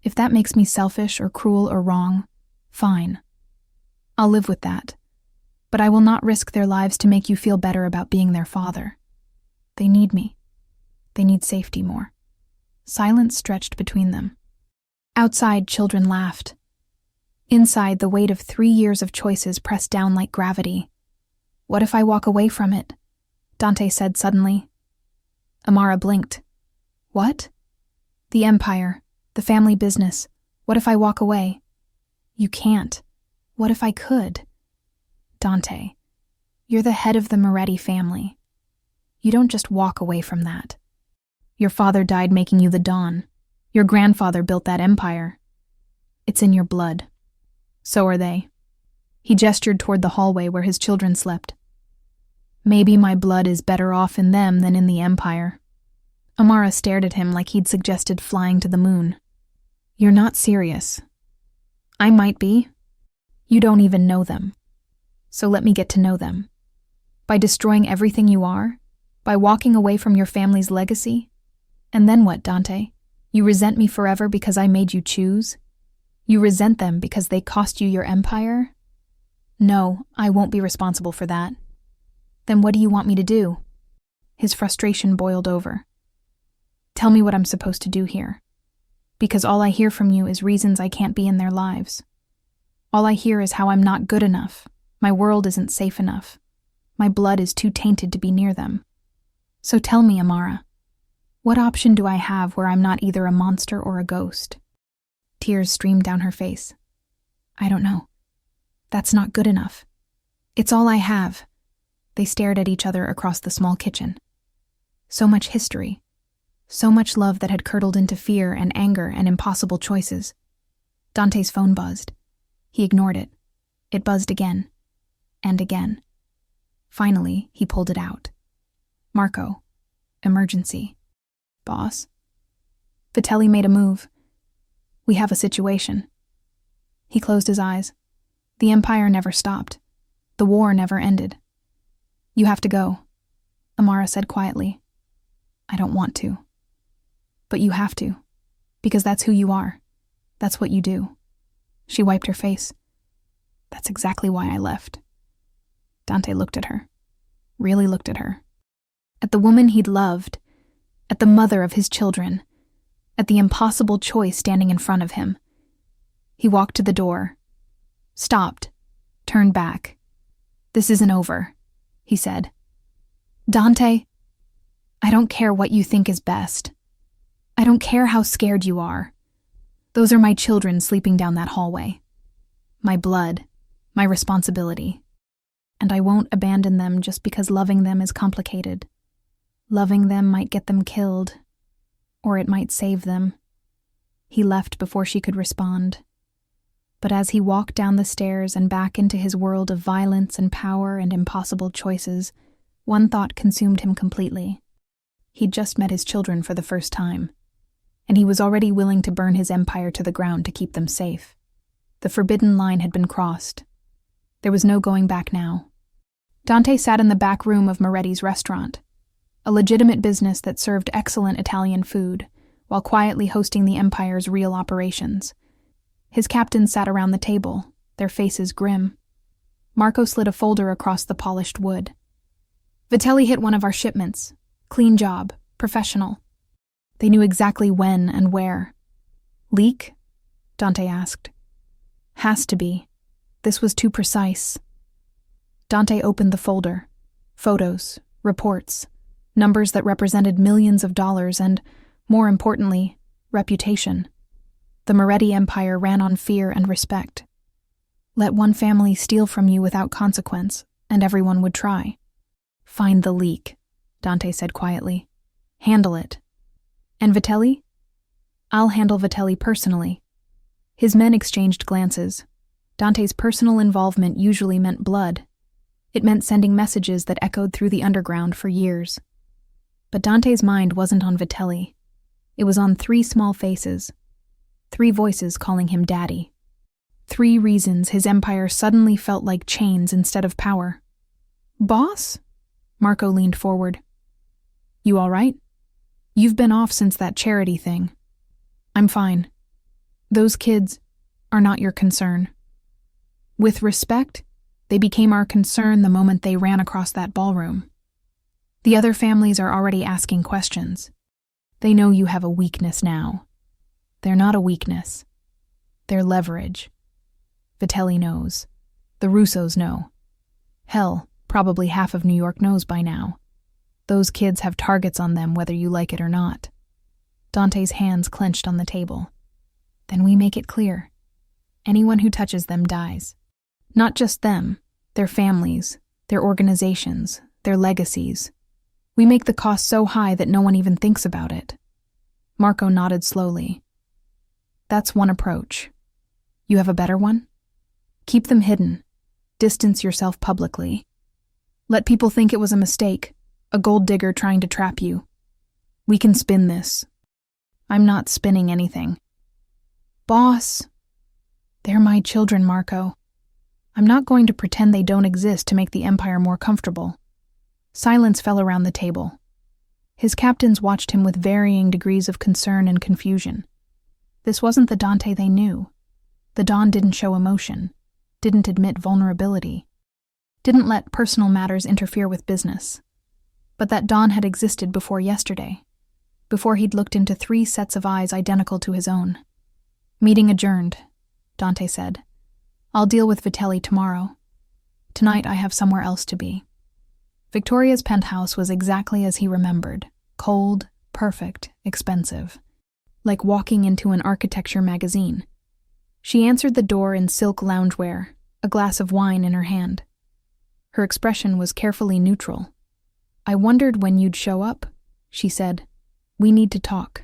If that makes me selfish or cruel or wrong, fine. I'll live with that. But I will not risk their lives to make you feel better about being their father. They need me. They need safety more. Silence stretched between them. Outside, children laughed. Inside, the weight of 3 years of choices pressed down like gravity. What if I walk away from it? Dante said suddenly. Amara blinked. What? The empire, the family business. What if I walk away? You can't. What if I could? Dante, you're the head of the Moretti family. You don't just walk away from that. Your father died making you the Don. Your grandfather built that empire. It's in your blood. So are they. He gestured toward the hallway where his children slept. Maybe my blood is better off in them than in the empire. Amara stared at him like he'd suggested flying to the moon. You're not serious. I might be. You don't even know them. So let me get to know them. By destroying everything you are? By walking away from your family's legacy? And then what, Dante? You resent me forever because I made you choose? You resent them because they cost you your empire? No, I won't be responsible for that. Then what do you want me to do? His frustration boiled over. Tell me what I'm supposed to do here. Because all I hear from you is reasons I can't be in their lives. All I hear is how I'm not good enough. My world isn't safe enough. My blood is too tainted to be near them. So tell me, Amara, what option do I have where I'm not either a monster or a ghost? Tears streamed down her face. I don't know. That's not good enough. It's all I have. They stared at each other across the small kitchen. So much history. So much love that had curdled into fear and anger and impossible choices. Dante's phone buzzed. He ignored it. It buzzed again. And again. Finally, he pulled it out. Marco. Emergency. Boss? Vitelli made a move. We have a situation. He closed his eyes. The empire never stopped. The war never ended. You have to go, Amara said quietly. I don't want to. But you have to, because that's who you are. That's what you do. She wiped her face. That's exactly why I left. Dante looked at her. Really looked at her. At the woman he'd loved. At the mother of his children. At the impossible choice standing in front of him. He walked to the door. Stopped. Turned back. This isn't over, he said. Dante, I don't care what you think is best. I don't care how scared you are. Those are my children sleeping down that hallway. My blood, my responsibility. And I won't abandon them just because loving them is complicated. Loving them might get them killed, or it might save them. He left before she could respond. But as he walked down the stairs and back into his world of violence and power and impossible choices, One thought consumed him completely. He'd just met his children for the first time, and he was already willing to burn his empire to the ground to keep them safe. The forbidden line had been crossed. There was no going back now. Dante sat in the back room of Moretti's restaurant, a legitimate business that served excellent Italian food, while quietly hosting the empire's real operations. His captains sat around the table, their faces grim. Marco slid a folder across the polished wood. "Vitelli hit one of our shipments. Clean job, professional." They knew exactly when and where. "Leak?" Dante asked. "Has to be. This was too precise." Dante opened the folder. Photos, reports, numbers that represented millions of dollars and, more importantly, reputation. The Moretti Empire ran on fear and respect. Let one family steal from you without consequence, and everyone would try. "Find the leak," Dante said quietly. "Handle it." "And Vitelli?" "I'll handle Vitelli personally." His men exchanged glances. Dante's personal involvement usually meant blood. It meant sending messages that echoed through the underground for years. But Dante's mind wasn't on Vitelli. It was on 3 small faces. 3 voices calling him daddy. 3 reasons his empire suddenly felt like chains instead of power. "Boss?" Marco leaned forward. "You all right? You've been off since that charity thing." "I'm fine. Those kids are not your concern." With respect, they became our concern the moment they ran across that ballroom. The other families are already asking questions. They know you have a weakness now. They're not a weakness. They're leverage. Vitelli knows. The Russos know. Hell, probably half of New York knows by now. Those kids have targets on them whether you like it or not. Dante's hands clenched on the table. Then we make it clear. Anyone who touches them dies. Not just them, their families, their organizations, their legacies. We make the cost so high that no one even thinks about it. Marco nodded slowly. That's one approach. You have a better one? Keep them hidden. Distance yourself publicly. Let people think it was a mistake, a gold digger trying to trap you. We can spin this. I'm not spinning anything. Boss. They're my children, Marco. I'm not going to pretend they don't exist to make the Empire more comfortable. Silence fell around the table. His captains watched him with varying degrees of concern and confusion. This wasn't the Dante they knew. The Don didn't show emotion, didn't admit vulnerability, didn't let personal matters interfere with business. But that Don had existed before yesterday, before he'd looked into 3 sets of eyes identical to his own. Meeting adjourned, Dante said. I'll deal with Vitelli tomorrow. Tonight I have somewhere else to be. Victoria's penthouse was exactly as he remembered, cold, perfect, expensive, like walking into an architecture magazine. She answered the door in silk loungewear, a glass of wine in her hand. Her expression was carefully neutral. I wondered when you'd show up, she said. We need to talk.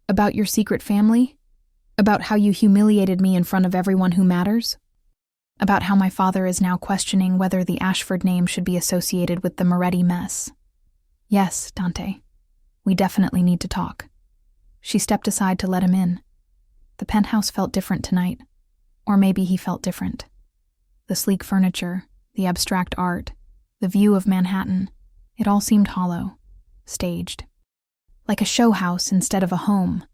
About your secret family? About how you humiliated me in front of everyone who matters? About how my father is now questioning whether the Ashford name should be associated with the Moretti mess. Yes, Dante. We definitely need to talk. She stepped aside to let him in. The penthouse felt different tonight. Or maybe he felt different. The sleek furniture, the abstract art, the view of Manhattan, it all seemed hollow, staged. Like a show house instead of a home.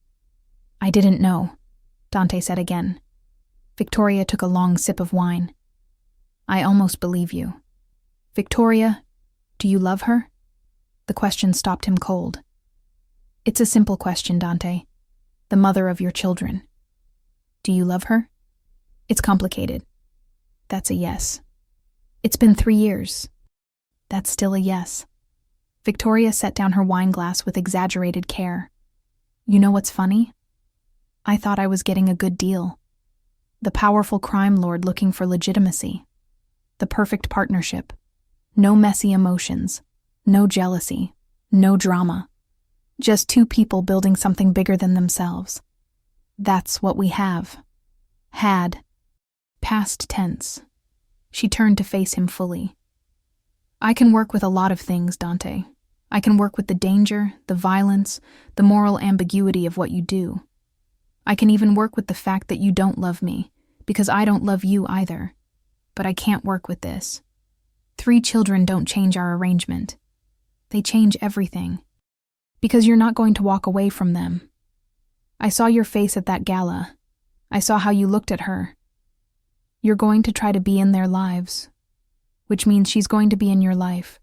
I didn't know, Dante said again. Victoria took a long sip of wine. I almost believe you. Victoria, do you love her? The question stopped him cold. It's a simple question, Dante. The mother of your children. Do you love her? It's complicated. That's a yes. It's been 3 years. That's still a yes. Victoria set down her wine glass with exaggerated care. You know what's funny? I thought I was getting a good deal. The powerful crime lord looking for legitimacy. The perfect partnership. No messy emotions. No jealousy. No drama. Just 2 people building something bigger than themselves. That's what we have. Had. Past tense. She turned to face him fully. I can work with a lot of things, Dante. I can work with the danger, the violence, the moral ambiguity of what you do. I can even work with the fact that you don't love me, because I don't love you either. But I can't work with this. 3 children don't change our arrangement. They change everything. Because you're not going to walk away from them. I saw your face at that gala. I saw how you looked at her. You're going to try to be in their lives, which means she's going to be in your life,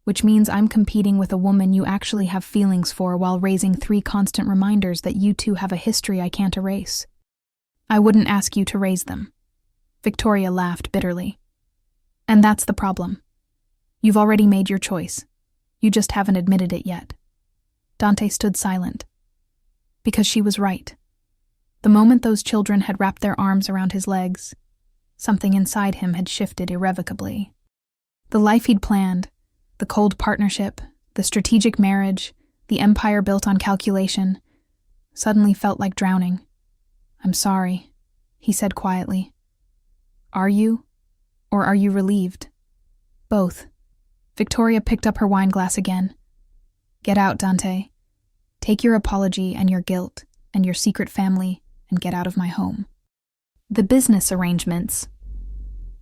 which means I'm competing with a woman you actually have feelings for while raising 3 constant reminders that you two have a history I can't erase. I wouldn't ask you to raise them. Victoria laughed bitterly. And that's the problem. You've already made your choice. You just haven't admitted it yet. Dante stood silent. Because she was right. The moment those children had wrapped their arms around his legs, something inside him had shifted irrevocably. The life he'd planned, the cold partnership, the strategic marriage, the empire built on calculation, suddenly felt like drowning. I'm sorry, he said quietly. Are you? Or are you relieved? Both. Victoria picked up her wine glass again. Get out, Dante. Take your apology and your guilt and your secret family and get out of my home. The business arrangements.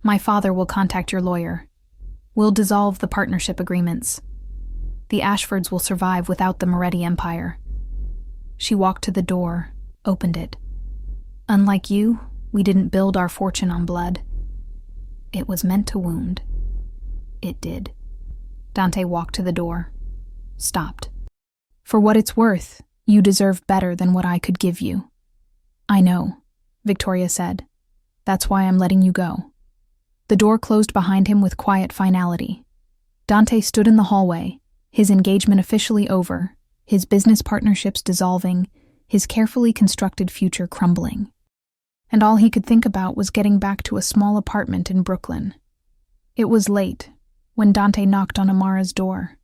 My father will contact your lawyer. We'll dissolve the partnership agreements. The Ashfords will survive without the Moretti Empire. She walked to the door, opened it. Unlike you, we didn't build our fortune on blood. It was meant to wound. It did. Dante walked to the door. Stopped. For what it's worth, you deserve better than what I could give you. I know, Victoria said. That's why I'm letting you go. The door closed behind him with quiet finality. Dante stood in the hallway, his engagement officially over, his business partnerships dissolving, his carefully constructed future crumbling. And all he could think about was getting back to a small apartment in Brooklyn. It was late when Dante knocked on Amara's door.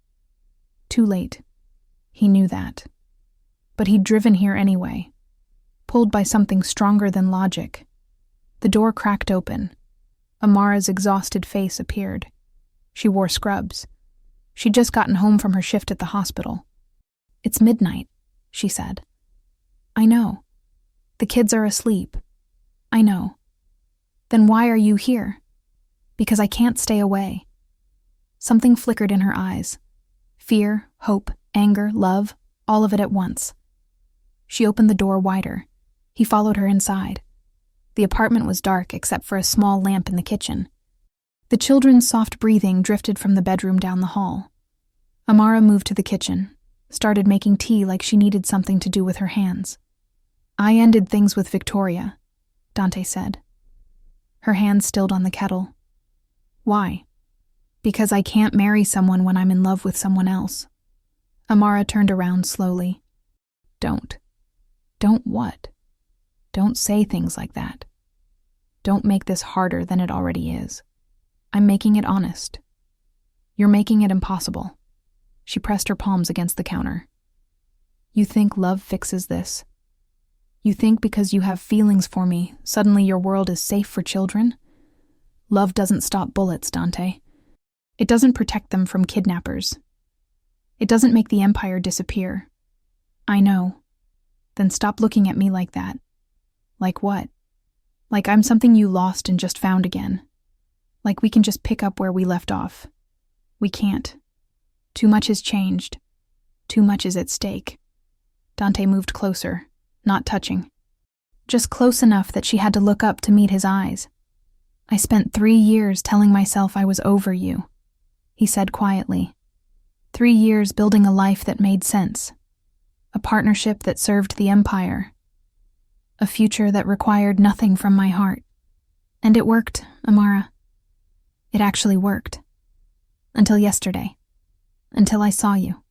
Too late. He knew that. But he'd driven here anyway, pulled by something stronger than logic. The door cracked open. Amara's exhausted face appeared. She wore scrubs. She'd just gotten home from her shift at the hospital. It's midnight, she said. I know. The kids are asleep. I know. Then why are you here? Because I can't stay away. Something flickered in her eyes. Fear, hope, anger, love, all of it at once. She opened the door wider. He followed her inside. The apartment was dark except for a small lamp in the kitchen. The children's soft breathing drifted from the bedroom down the hall. Amara moved to the kitchen, started making tea like she needed something to do with her hands. I ended things with Victoria, Dante said. Her hands stilled on the kettle. Why? Because I can't marry someone when I'm in love with someone else. Amara turned around slowly. Don't. Don't what? Don't say things like that. Don't make this harder than it already is. I'm making it honest. You're making it impossible. She pressed her palms against the counter. You think love fixes this? You think because you have feelings for me, suddenly your world is safe for children? Love doesn't stop bullets, Dante. It doesn't protect them from kidnappers. It doesn't make the empire disappear. I know. Then stop looking at me like that. Like what? Like I'm something you lost and just found again. Like we can just pick up where we left off. We can't. Too much has changed. Too much is at stake. Dante moved closer, not touching. Just close enough that she had to look up to meet his eyes. I spent 3 years telling myself I was over you, he said quietly. 3 years building a life that made sense. A partnership that served the empire. A future that required nothing from my heart. And it worked, Amara. It actually worked. Until yesterday. Until I saw you.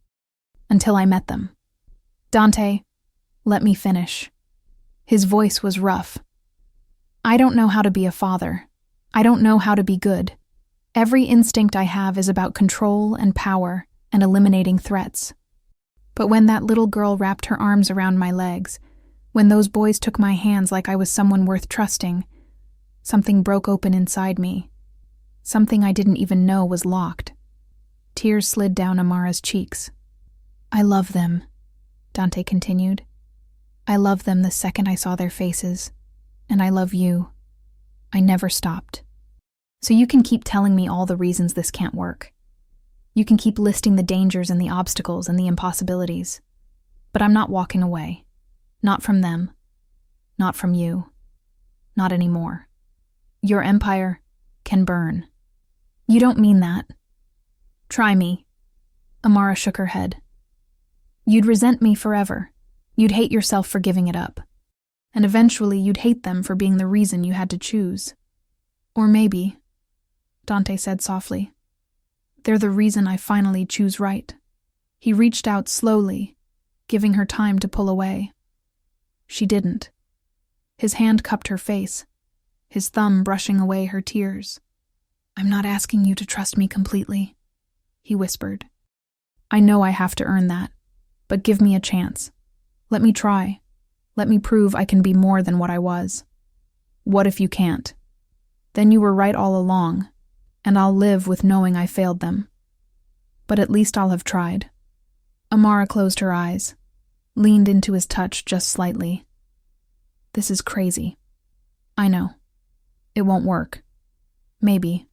Until I met them. Dante, let me finish. His voice was rough. I don't know how to be a father. I don't know how to be good. Every instinct I have is about control and power and eliminating threats. But when that little girl wrapped her arms around my legs, when those boys took my hands like I was someone worth trusting, something broke open inside me. Something I didn't even know was locked. Tears slid down Amara's cheeks. "I love them," Dante continued. "I loved them the second I saw their faces. And I love you. I never stopped. So you can keep telling me all the reasons this can't work. You can keep listing the dangers and the obstacles and the impossibilities. But I'm not walking away. Not from them. Not from you. Not anymore. Your empire can burn." "You don't mean that." "Try me." Amara shook her head. "You'd resent me forever. You'd hate yourself for giving it up. And eventually you'd hate them for being the reason you had to choose. Or maybe," Dante said softly, "they're the reason I finally choose right." He reached out slowly, giving her time to pull away. She didn't. His hand cupped her face, his thumb brushing away her tears. "I'm not asking you to trust me completely," he whispered. "I know I have to earn that, but give me a chance. Let me try. Let me prove I can be more than what I was. What if you can't? Then you were right all along, and I'll live with knowing I failed them. But at least I'll have tried." Amara closed her eyes, leaned into his touch just slightly. "This is crazy. I know. It won't work. Maybe.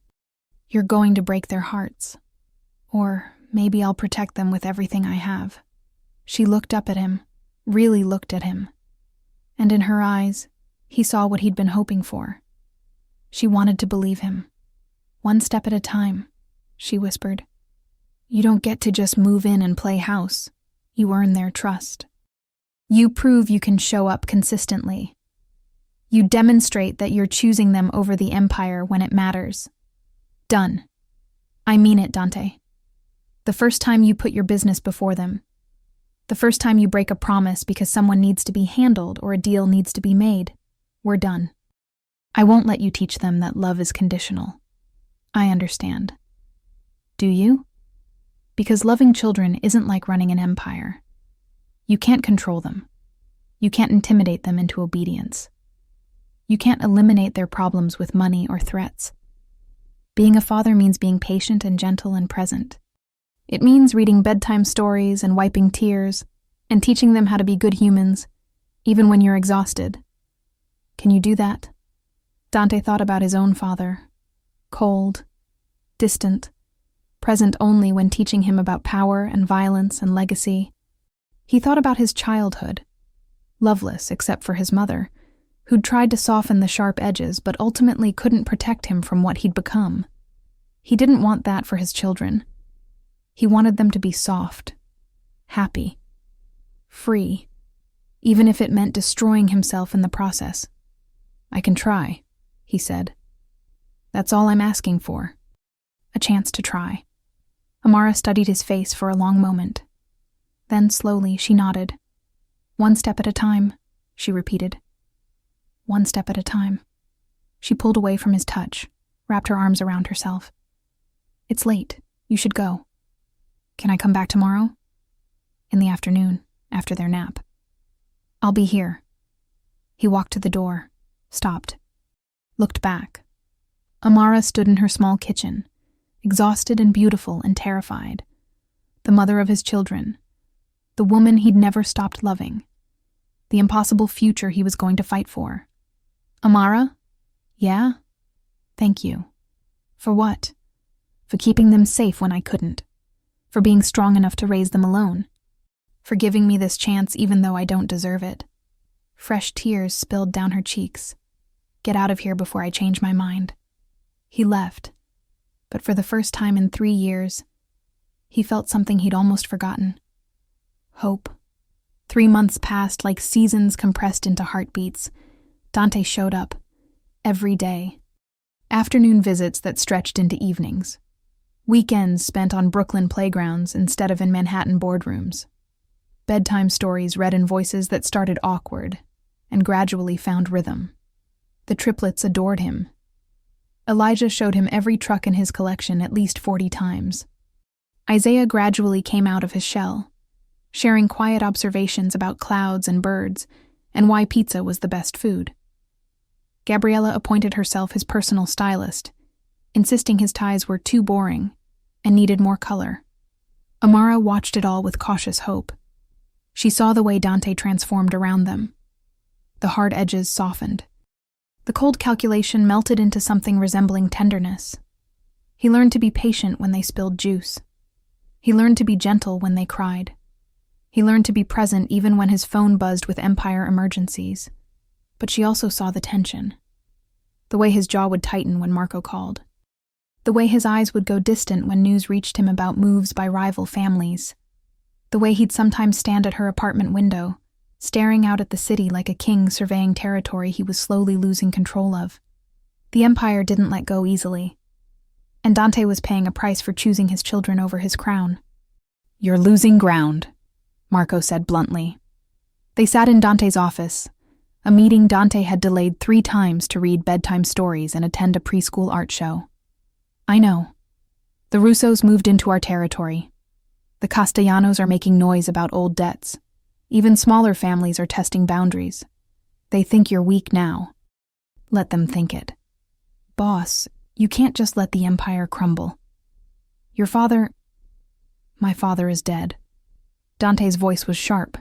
You're going to break their hearts. Or maybe I'll protect them with everything I have." She looked up at him, really looked at him. And in her eyes, he saw what he'd been hoping for. She wanted to believe him. "One step at a time," she whispered. "You don't get to just move in and play house. You earn their trust. You prove you can show up consistently. You demonstrate that you're choosing them over the empire when it matters. Done. I mean it, Dante. The first time you put your business before them. The first time you break a promise because someone needs to be handled or a deal needs to be made, we're done. I won't let you teach them that love is conditional. I understand. Do you? Because loving children isn't like running an empire. You can't control them. You can't intimidate them into obedience. You can't eliminate their problems with money or threats. Being a father means being patient and gentle and present. It means reading bedtime stories and wiping tears and teaching them how to be good humans, even when you're exhausted. Can you do that? Dante thought about his own father. Cold, distant, present only when teaching him about power and violence and legacy. He thought about his childhood, loveless except for his mother, who'd tried to soften the sharp edges but ultimately couldn't protect him from what he'd become. He didn't want that for his children. He wanted them to be soft, happy, free, even if it meant destroying himself in the process. I can try, he said. That's all I'm asking for. A chance to try. Amara studied his face for a long moment. Then slowly she nodded. One step at a time, she repeated. One step at a time. She pulled away from his touch, wrapped her arms around herself. It's late. You should go. Can I come back tomorrow? In the afternoon, after their nap. I'll be here. He walked to the door, stopped, looked back. Amara stood in her small kitchen, exhausted and beautiful and terrified. The mother of his children. The woman he'd never stopped loving. The impossible future he was going to fight for. Amara? Yeah? Thank you. For what? For keeping them safe when I couldn't. For being strong enough to raise them alone. For giving me this chance even though I don't deserve it. Fresh tears spilled down her cheeks. Get out of here before I change my mind. He left. But for the first time in 3 years, he felt something he'd almost forgotten. Hope. 3 months passed like seasons compressed into heartbeats. Dante showed up. Every day. Afternoon visits that stretched into evenings. Weekends spent on Brooklyn playgrounds instead of in Manhattan boardrooms. Bedtime stories read in voices that started awkward and gradually found rhythm. The triplets adored him. Elijah showed him every truck in his collection at least 40 times. Isaiah gradually came out of his shell, sharing quiet observations about clouds and birds and why pizza was the best food. Gabriella appointed herself his personal stylist, insisting his ties were too boring, and needed more color. Amara watched it all with cautious hope. She saw the way Dante transformed around them. The hard edges softened. The cold calculation melted into something resembling tenderness. He learned to be patient when they spilled juice. He learned to be gentle when they cried. He learned to be present even when his phone buzzed with Empire emergencies. But she also saw the tension. The way his jaw would tighten when Marco called. The way his eyes would go distant when news reached him about moves by rival families. The way he'd sometimes stand at her apartment window, staring out at the city like a king surveying territory he was slowly losing control of. The Empire didn't let go easily. And Dante was paying a price for choosing his children over his crown. "You're losing ground," Marco said bluntly. They sat in Dante's office, a meeting Dante had delayed 3 times to read bedtime stories and attend a preschool art show. "I know. The Russos moved into our territory. The Castellanos are making noise about old debts. Even smaller families are testing boundaries. They think you're weak now. Let them think it. Boss, you can't just let the Empire crumble. Your father—" "My father is dead." Dante's voice was sharp,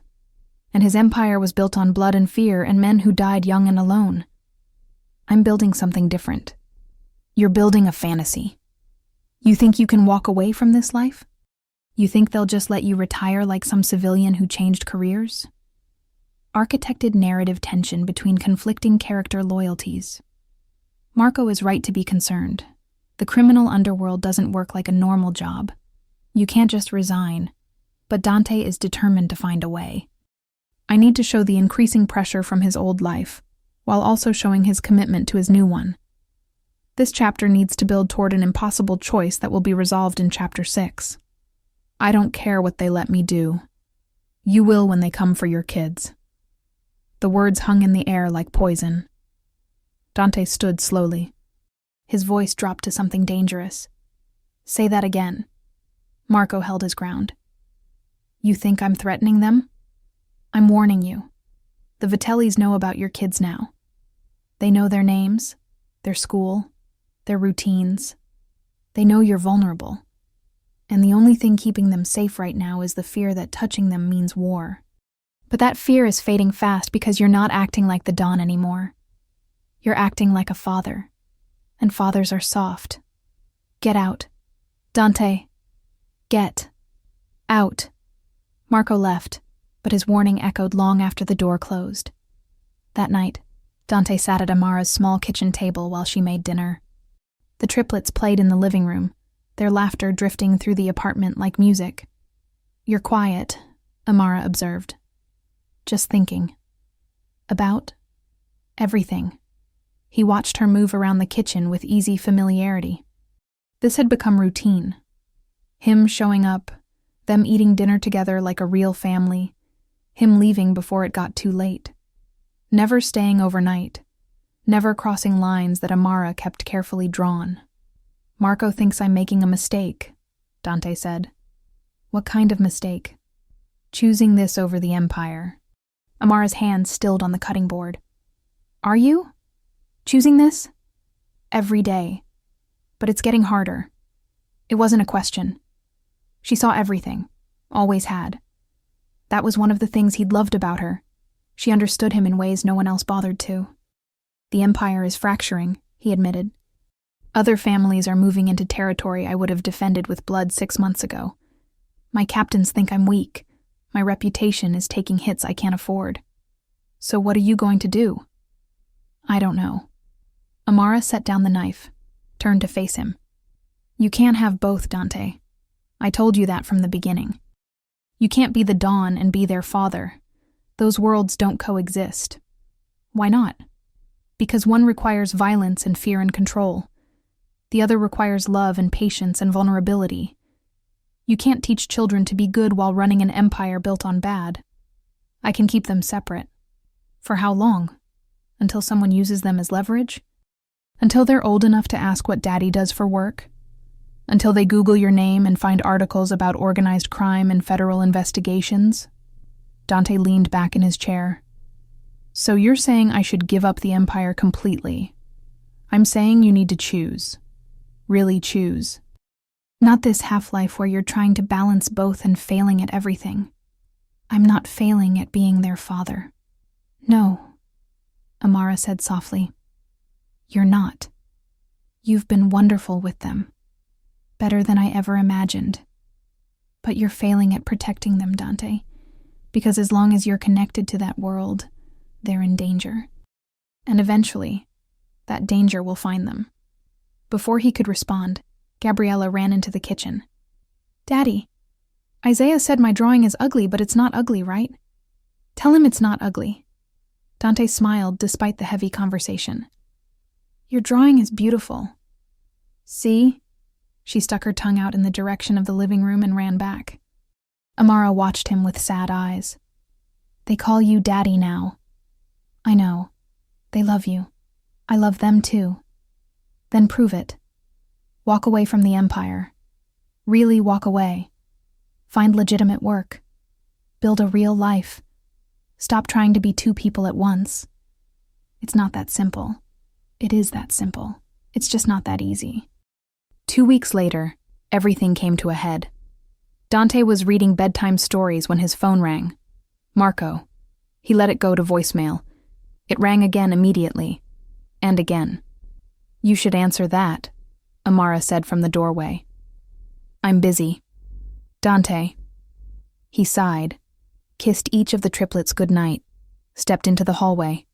and his empire was built on blood and fear and men who died young and alone. "I'm building something different. You're building a fantasy. You think you can walk away from this life? You think they'll just let you retire like some civilian who changed careers?" Architected narrative tension between conflicting character loyalties. Marco is right to be concerned. The criminal underworld doesn't work like a normal job. You can't just resign, but Dante is determined to find a way. "I need to show the increasing pressure from his old life, while also showing his commitment to his new one. This chapter needs to build toward an impossible choice that will be resolved in chapter 6. I don't care what they let me do. You will when they come for your kids." The words hung in the air like poison. Dante stood slowly. His voice dropped to something dangerous. "Say that again." Marco held his ground. "You think I'm threatening them? I'm warning you. The Vitellis know about your kids now. They know their names, their school, their routines. They know you're vulnerable. And the only thing keeping them safe right now is the fear that touching them means war. But that fear is fading fast because you're not acting like the Don anymore. You're acting like a father. And fathers are soft. Get out. Dante. Get out." Marco left, but his warning echoed long after the door closed. That night, Dante sat at Amara's small kitchen table while she made dinner. The triplets played in the living room, their laughter drifting through the apartment like music. "You're quiet," Amara observed. "Just thinking." "About?" "Everything." He watched her move around the kitchen with easy familiarity. This had become routine. Him showing up, them eating dinner together like a real family, him leaving before it got too late. Never staying overnight, never crossing lines that Amara kept carefully drawn. "Marco thinks I'm making a mistake," Dante said. "What kind of mistake?" "Choosing this over the Empire." Amara's hand stilled on the cutting board. "Are you? Choosing this?" "Every day. But it's getting harder." It wasn't a question. She saw everything, always had. That was one of the things he'd loved about her. She understood him in ways no one else bothered to. "The Empire is fracturing," he admitted. "Other families are moving into territory I would have defended with blood 6 months ago. My captains think I'm weak. My reputation is taking hits I can't afford. So what are you going to do?" "I don't know." Amara set down the knife, turned to face him. "You can't have both, Dante. I told you that from the beginning. You can't be the Dawn and be their father. Those worlds don't coexist." "Why not?" "Because one requires violence and fear and control. The other requires love and patience and vulnerability. You can't teach children to be good while running an empire built on bad. I can keep them separate. For how long? Until someone uses them as leverage? Until they're old enough to ask what daddy does for work? Until they Google your name and find articles about organized crime and federal investigations?" Dante leaned back in his chair. "So you're saying I should give up the Empire completely. I'm saying you need to choose. Really choose." Not this half-life where you're trying to balance both and failing at everything. I'm not failing at being their father. No, Amara said softly. You're not. You've been wonderful with them. Better than I ever imagined. But you're failing at protecting them, Dante. Because as long as you're connected to that world, they're in danger. And eventually, that danger will find them. Before he could respond, Gabriella ran into the kitchen. Daddy, Isaiah said my drawing is ugly, but it's not ugly, right? Tell him it's not ugly. Dante smiled despite the heavy conversation. Your drawing is beautiful. See? She stuck her tongue out in the direction of the living room and ran back. Amara watched him with sad eyes. They call you Daddy now. I know. They love you. I love them too. Then prove it. Walk away from the empire. Really walk away. Find legitimate work. Build a real life. Stop trying to be two people at once. It's not that simple. It is that simple. It's just not that easy. 2 weeks later, everything came to a head. Dante was reading bedtime stories when his phone rang. Marco. He let it go to voicemail. It rang again immediately. And again. You should answer that, Amara said from the doorway. I'm busy. Dante. He sighed, kissed each of the triplets goodnight, stepped into the hallway.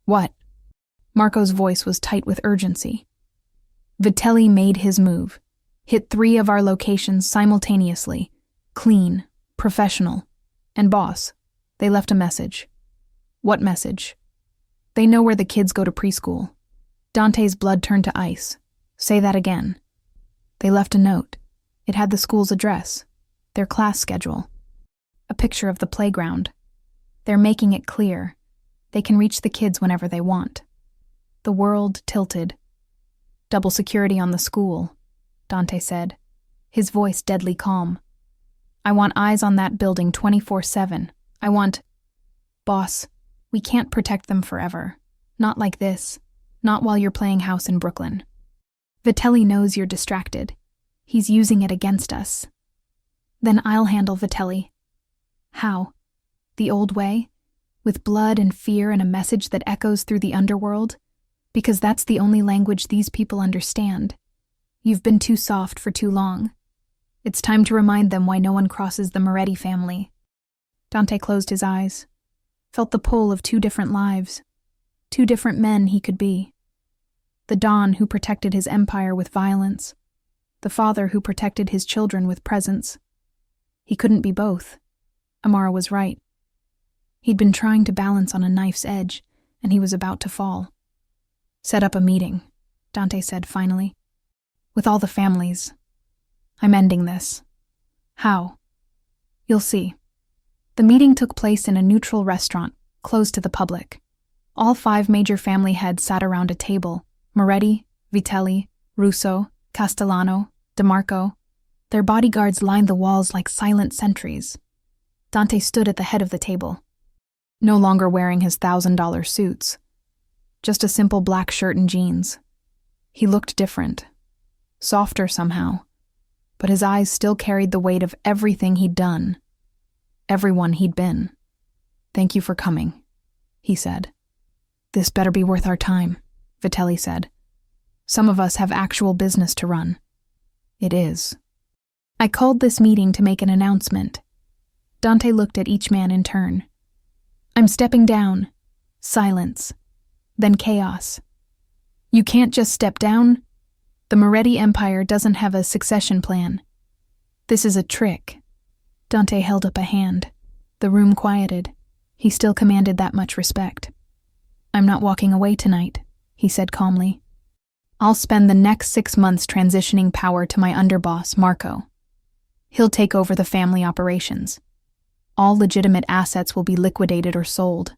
What? Marco's voice was tight with urgency. Vitelli made his move, hit 3 of our locations simultaneously, clean, professional, and boss. They left a message. What message? They know where the kids go to preschool. Dante's blood turned to ice. Say that again. They left a note. It had the school's address, their class schedule, a picture of the playground. They're making it clear. They can reach the kids whenever they want. The world tilted. Double security on the school, Dante said, his voice deadly calm. I want eyes on that building 24/7. I want... Boss, we can't protect them forever. Not like this. Not while you're playing house in Brooklyn. Vitelli knows you're distracted. He's using it against us. Then I'll handle Vitelli. How? The old way? With blood and fear and a message that echoes through the underworld? Because that's the only language these people understand. You've been too soft for too long. It's time to remind them why no one crosses the Moretti family. Dante closed his eyes, felt the pull of 2 different lives, 2 different men he could be. The Don who protected his empire with violence, the father who protected his children with presence. He couldn't be both. Amara was right. He'd been trying to balance on a knife's edge, and he was about to fall. Set up a meeting, Dante said finally. With all the families. I'm ending this. How? You'll see. The meeting took place in a neutral restaurant, closed to the public. All 5 major family heads sat around a table. Moretti, Vitelli, Russo, Castellano, DeMarco. Their bodyguards lined the walls like silent sentries. Dante stood at the head of the table, no longer wearing his $1,000 suits. Just a simple black shirt and jeans. He looked different, softer somehow, but his eyes still carried the weight of everything he'd done, everyone he'd been. Thank you for coming, he said. This better be worth our time, Vitelli said. Some of us have actual business to run. It is. I called this meeting to make an announcement. Dante looked at each man in turn. I'm stepping down. Silence. Then chaos. You can't just step down. The Moretti Empire doesn't have a succession plan. This is a trick. Dante held up a hand. The room quieted. He still commanded that much respect. I'm not walking away tonight, he said calmly. I'll spend the next 6 months transitioning power to my underboss, Marco. He'll take over the family operations. All legitimate assets will be liquidated or sold.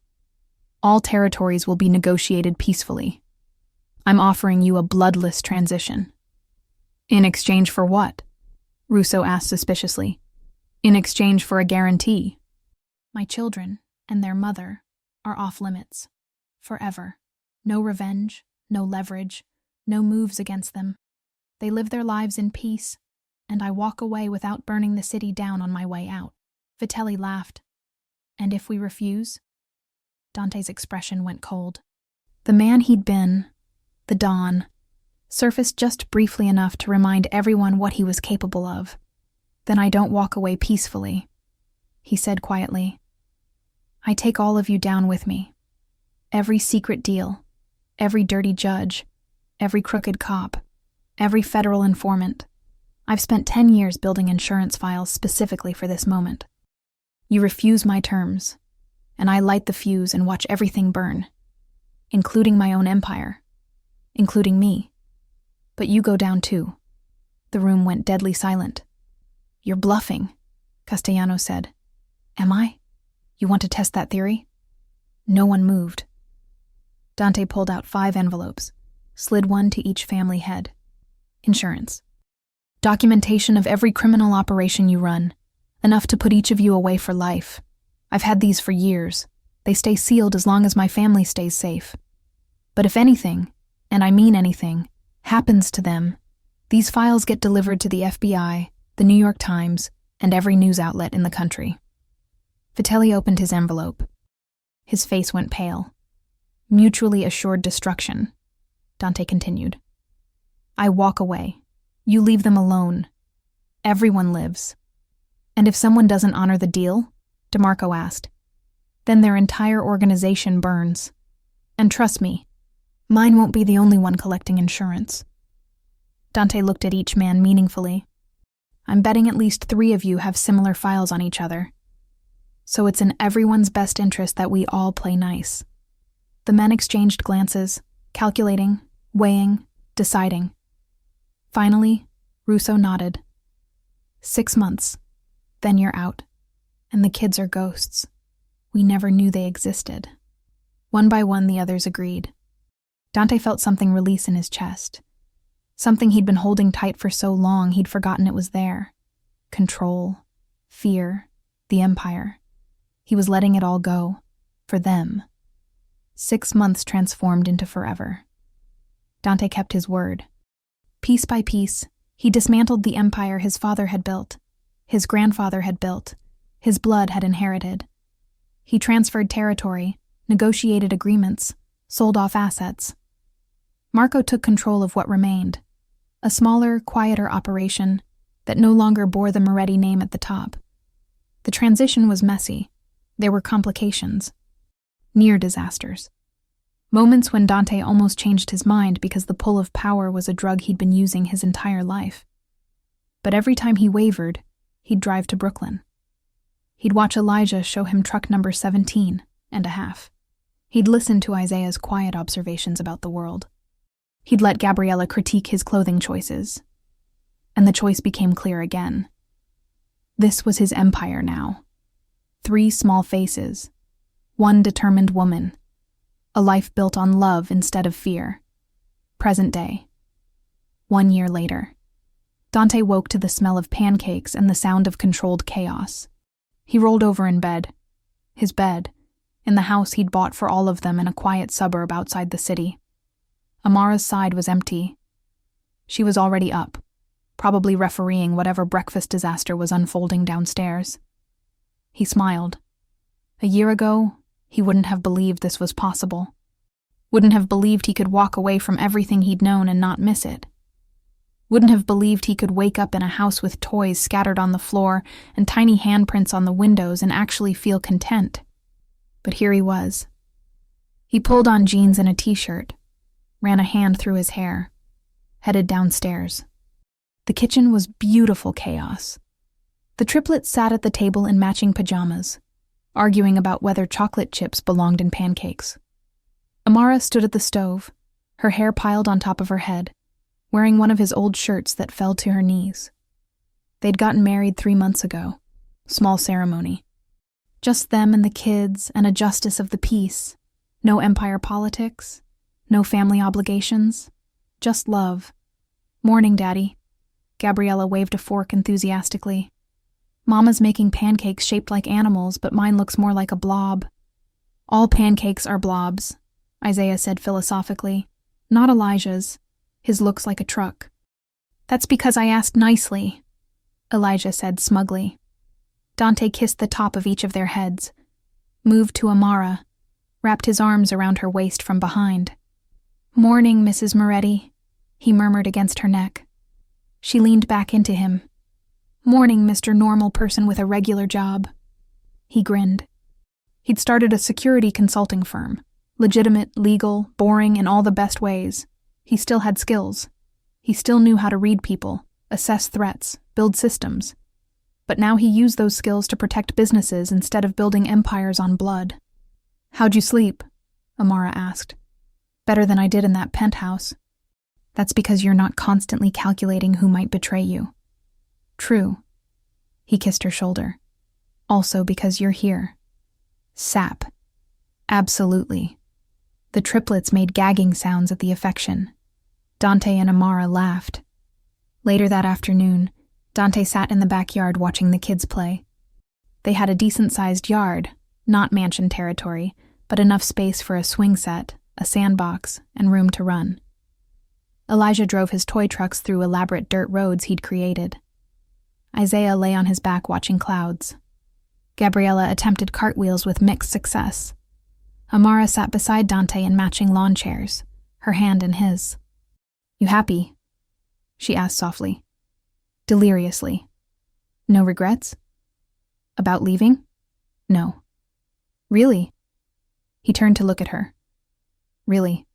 All territories will be negotiated peacefully. I'm offering you a bloodless transition. In exchange for what? Russo asked suspiciously. In exchange for a guarantee. My children and their mother are off limits. Forever. No revenge, no leverage, no moves against them. They live their lives in peace, and I walk away without burning the city down on my way out." Vitelli laughed. "And if we refuse?" Dante's expression went cold. The man he'd been, the Don, surfaced just briefly enough to remind everyone what he was capable of. "Then I don't walk away peacefully," he said quietly. "I take all of you down with me. Every secret deal, every dirty judge, every crooked cop, every federal informant. I've spent 10 years building insurance files specifically for this moment. You refuse my terms, and I light the fuse and watch everything burn, including my own empire, including me. But you go down too." The room went deadly silent. "You're bluffing," Castellano said. "Am I? You want to test that theory?" No one moved. Dante pulled out 5 envelopes, slid one to each family head. "Insurance. Documentation of every criminal operation you run, enough to put each of you away for life. I've had these for years. They stay sealed as long as my family stays safe. But if anything, and I mean anything, happens to them, these files get delivered to the FBI, the New York Times, and every news outlet in the country." Vitelli opened his envelope. His face went pale. "Mutually assured destruction," Dante continued. "I walk away. You leave them alone. Everyone lives. And if someone doesn't honor the deal," DeMarco asked, "then their entire organization burns. And trust me, mine won't be the only one collecting insurance." Dante looked at each man meaningfully. "I'm betting at least 3 of you have similar files on each other. So it's in everyone's best interest that we all play nice." The men exchanged glances, calculating, weighing, deciding. Finally, Russo nodded. 6 months. Then you're out. And the kids are ghosts. We never knew they existed." One by one, the others agreed. Dante felt something release in his chest. Something he'd been holding tight for so long he'd forgotten it was there. Control, fear, the empire. He was letting it all go. For them. 6 months transformed into forever. Dante kept his word. Piece by piece, he dismantled the empire his father had built, his grandfather had built, his blood had inherited. He transferred territory, negotiated agreements, sold off assets. Marco took control of what remained, a smaller, quieter operation that no longer bore the Moretti name at the top. The transition was messy. There were complications. Near disasters. Moments when Dante almost changed his mind because the pull of power was a drug he'd been using his entire life. But every time he wavered, he'd drive to Brooklyn. He'd watch Elijah show him truck number 17 and a half. He'd listen to Isaiah's quiet observations about the world. He'd let Gabriella critique his clothing choices. And the choice became clear again. This was his empire now. 3 small faces. 1 determined woman. A life built on love instead of fear. Present day. 1 year later. Dante woke to the smell of pancakes and the sound of controlled chaos. He rolled over in bed. His bed, in the house he'd bought for all of them in a quiet suburb outside the city. Amara's side was empty. She was already up, probably refereeing whatever breakfast disaster was unfolding downstairs. He smiled. A year ago, he wouldn't have believed this was possible. Wouldn't have believed he could walk away from everything he'd known and not miss it. Wouldn't have believed he could wake up in a house with toys scattered on the floor and tiny handprints on the windows and actually feel content. But here he was. He pulled on jeans and a t-shirt, ran a hand through his hair, headed downstairs. The kitchen was beautiful chaos. The triplets sat at the table in matching pajamas, arguing about whether chocolate chips belonged in pancakes. Amara stood at the stove, her hair piled on top of her head, wearing one of his old shirts that fell to her knees. They'd gotten married 3 months ago. Small ceremony. Just them and the kids and a justice of the peace. No empire politics. No family obligations. Just love. Morning, Daddy. Gabriella waved a fork enthusiastically. Mama's making pancakes shaped like animals, but mine looks more like a blob. All pancakes are blobs, Isaiah said philosophically. Not Elijah's. His looks like a truck. That's because I asked nicely, Elijah said smugly. Dante kissed the top of each of their heads, moved to Amara, wrapped his arms around her waist from behind. "Morning, Mrs. Moretti," he murmured against her neck. She leaned back into him. "Morning, Mr. Normal Person with a regular job." He grinned. He'd started a security consulting firm. Legitimate, legal, boring in all the best ways. He still had skills. He still knew how to read people, assess threats, build systems. But now he used those skills to protect businesses instead of building empires on blood. "How'd you sleep?" Amara asked. "Better than I did in that penthouse." "That's because you're not constantly calculating who might betray you." "True." He kissed her shoulder. "Also because you're here." Sap. Absolutely. The triplets made gagging sounds at the affection. Dante and Amara laughed. Later that afternoon, Dante sat in the backyard watching the kids play. They had a decent-sized yard, not mansion territory, but enough space for a swing set, a sandbox, and room to run. Elijah drove his toy trucks through elaborate dirt roads he'd created. Isaiah lay on his back watching clouds. Gabriella attempted cartwheels with mixed success. Amara sat beside Dante in matching lawn chairs, her hand in his. "You happy?" she asked softly. Deliriously. "No regrets?" "About leaving?" "No." "Really?" He turned to look at her. "Really.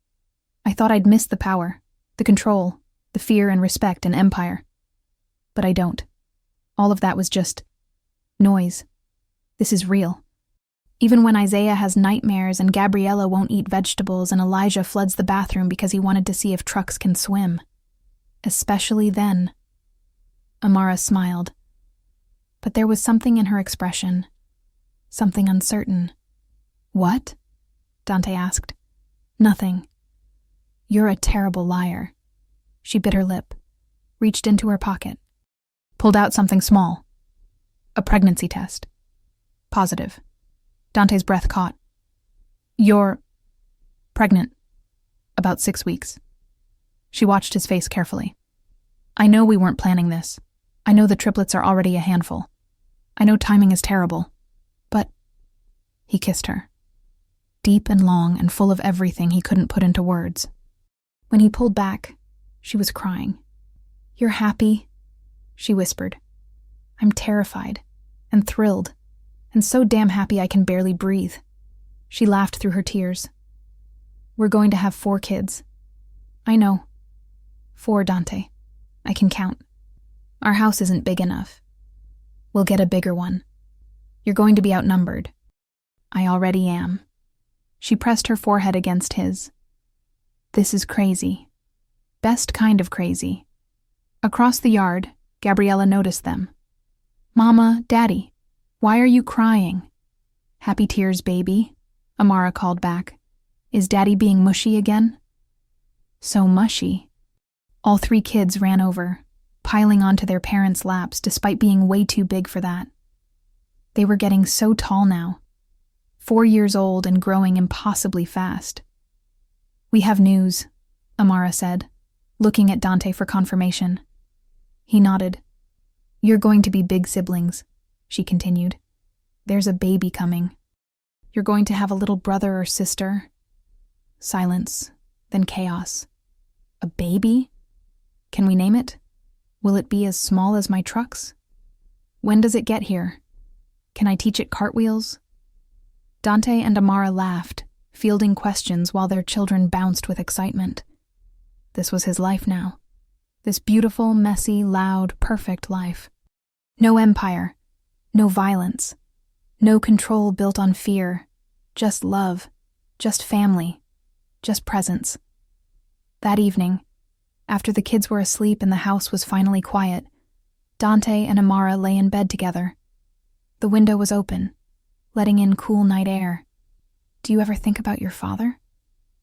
I thought I'd miss the power, the control, the fear and respect and empire. But I don't. All of that was just noise. This is real. Even when Isaiah has nightmares and Gabriella won't eat vegetables and Elijah floods the bathroom because he wanted to see if trucks can swim. Especially then." Amara smiled. But there was something in her expression. Something uncertain. "What?" Dante asked. "Nothing. You're a terrible liar." She bit her lip, reached into her pocket, pulled out something small. A pregnancy test. Positive. Dante's breath caught. "You're pregnant. About 6 weeks." She watched his face carefully. "I know we weren't planning this. I know the triplets are already a handful. I know timing is terrible. But..." He kissed her. Deep and long and full of everything he couldn't put into words. When he pulled back, she was crying. "You're happy?" she whispered. "I'm terrified and thrilled. And so damn happy I can barely breathe." She laughed through her tears. "We're going to have 4 kids." "I know. 4, Dante. I can count. Our house isn't big enough. We'll get a bigger one. You're going to be outnumbered." "I already am." She pressed her forehead against his. "This is crazy. Best kind of crazy." Across the yard, Gabriella noticed them. "Mama, Daddy. Why are you crying?" "Happy tears, baby," Amara called back. "Is Daddy being mushy again?" So mushy. All 3 kids ran over, piling onto their parents' laps despite being way too big for that. They were getting so tall now. 4 years old and growing impossibly fast. "We have news," Amara said, looking at Dante for confirmation. He nodded. "You're going to be big siblings," she continued. "There's a baby coming. You're going to have a little brother or sister." Silence, then chaos. "A baby? Can we name it? Will it be as small as my trucks? When does it get here? Can I teach it cartwheels?" Dante and Amara laughed, fielding questions while their children bounced with excitement. This was his life now. This beautiful, messy, loud, perfect life. No empire. No violence. No control built on fear. Just love. Just family. Just presence. That evening, after the kids were asleep and the house was finally quiet, Dante and Amara lay in bed together. The window was open, letting in cool night air. "Do you ever think about your father?"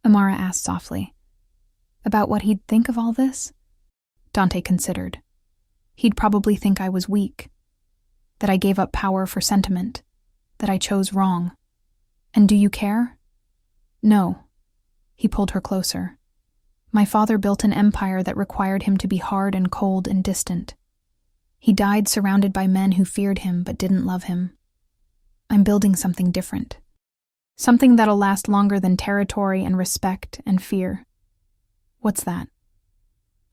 Amara asked softly. "About what he'd think of all this?" Dante considered. "He'd probably think I was weak. That I gave up power for sentiment. That I chose wrong. And do you care?" "No." He pulled her closer. "My father built an empire that required him to be hard and cold and distant. He died surrounded by men who feared him but didn't love him. I'm building something different. Something that'll last longer than territory and respect and fear. What's that?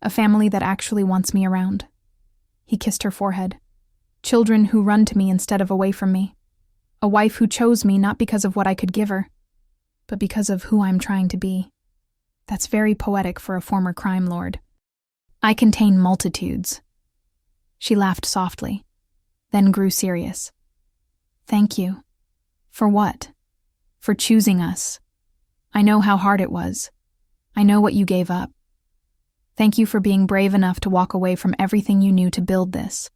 A family that actually wants me around. He kissed her forehead. Children who run to me instead of away from me. A wife who chose me not because of what I could give her, but because of who I'm trying to be. That's very poetic for a former crime lord. I contain multitudes. She laughed softly, then grew serious. Thank you. For what? For choosing us. I know how hard it was. I know what you gave up. Thank you for being brave enough to walk away from everything you knew to build this.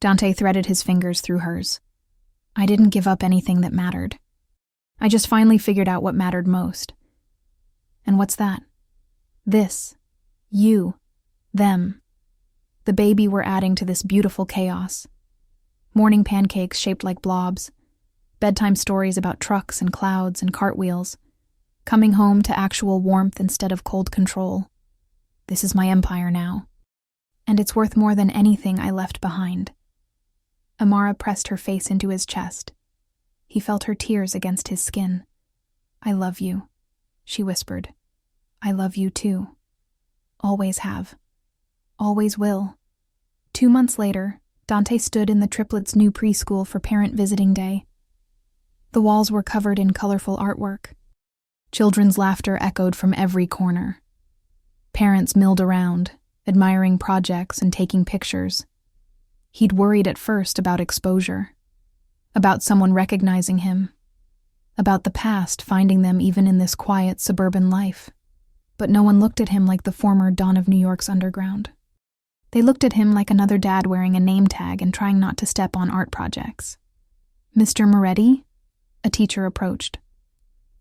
Dante threaded his fingers through hers. I didn't give up anything that mattered. I just finally figured out what mattered most. And what's that? This. You. Them. The baby we're adding to this beautiful chaos. Morning pancakes shaped like blobs. Bedtime stories about trucks and clouds and cartwheels. Coming home to actual warmth instead of cold control. This is my empire now. And it's worth more than anything I left behind. Amara pressed her face into his chest. He felt her tears against his skin. I love you, she whispered. I love you too. Always have. Always will. 2 months later, Dante stood in the triplets' new preschool for parent visiting day. The walls were covered in colorful artwork. Children's laughter echoed from every corner. Parents milled around, admiring projects and taking pictures. He'd worried at first about exposure, about someone recognizing him, about the past finding them even in this quiet suburban life. But no one looked at him like the former Don of New York's underground. They looked at him like another dad wearing a name tag and trying not to step on art projects. Mr. Moretti? A teacher approached.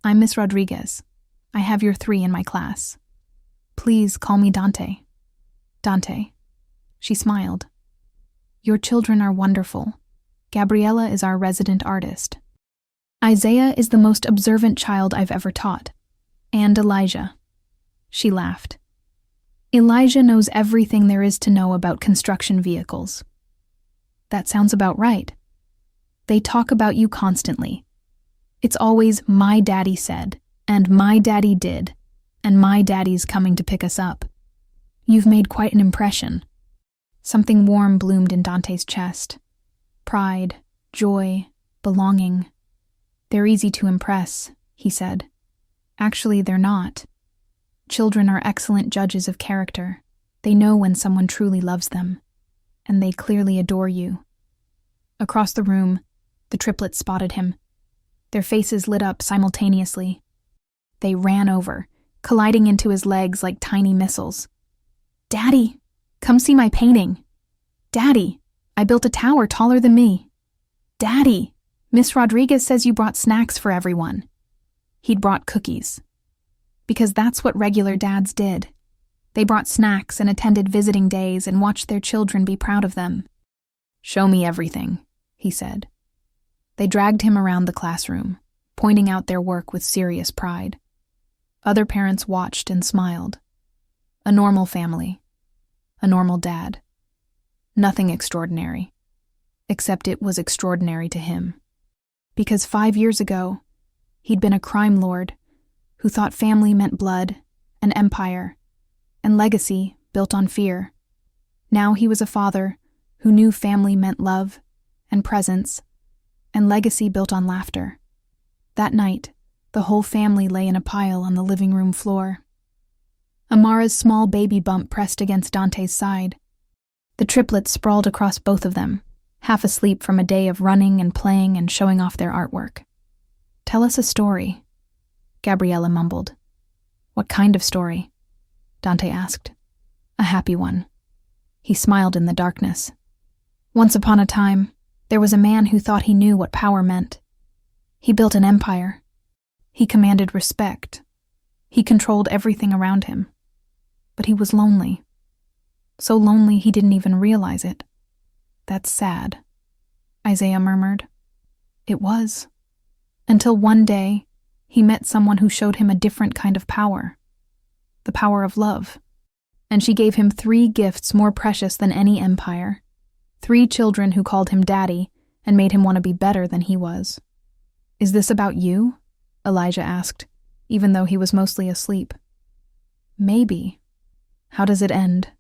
I'm Miss Rodriguez. I have your 3 in my class. Please call me Dante. Dante. She smiled. Your children are wonderful. Gabriella is our resident artist. Isaiah is the most observant child I've ever taught. And Elijah. She laughed. Elijah knows everything there is to know about construction vehicles. That sounds about right. They talk about you constantly. It's always my daddy said, and my daddy did, and my daddy's coming to pick us up. You've made quite an impression. Something warm bloomed in Dante's chest. Pride, joy, belonging. They're easy to impress, he said. Actually, they're not. Children are excellent judges of character. They know when someone truly loves them, and they clearly adore you. Across the room, the triplets spotted him. Their faces lit up simultaneously. They ran over, colliding into his legs like tiny missiles. Daddy, come see my painting. Daddy, I built a tower taller than me. Daddy, Miss Rodriguez says you brought snacks for everyone. He'd brought cookies. Because that's what regular dads did. They brought snacks and attended visiting days and watched their children be proud of them. Show me everything, he said. They dragged him around the classroom, pointing out their work with serious pride. Other parents watched and smiled. A normal family. A normal dad. Nothing extraordinary. Except it was extraordinary to him. Because 5 years ago, he'd been a crime lord who thought family meant blood, and empire, and legacy built on fear. Now he was a father who knew family meant love, and presence, and legacy built on laughter. That night, the whole family lay in a pile on the living room floor. Amara's small baby bump pressed against Dante's side. The triplets sprawled across both of them, half asleep from a day of running and playing and showing off their artwork. Tell us a story, Gabriella mumbled. What kind of story? Dante asked. A happy one. He smiled in the darkness. Once upon a time, there was a man who thought he knew what power meant. He built an empire. He commanded respect. He controlled everything around him. But he was lonely. So lonely he didn't even realize it. That's sad, Isaiah murmured. It was. Until one day, he met someone who showed him a different kind of power. The power of love. And she gave him 3 gifts more precious than any empire. 3 children who called him daddy and made him want to be better than he was. "Is this about you?" Elijah asked, even though he was mostly asleep. "Maybe." "How does it end?"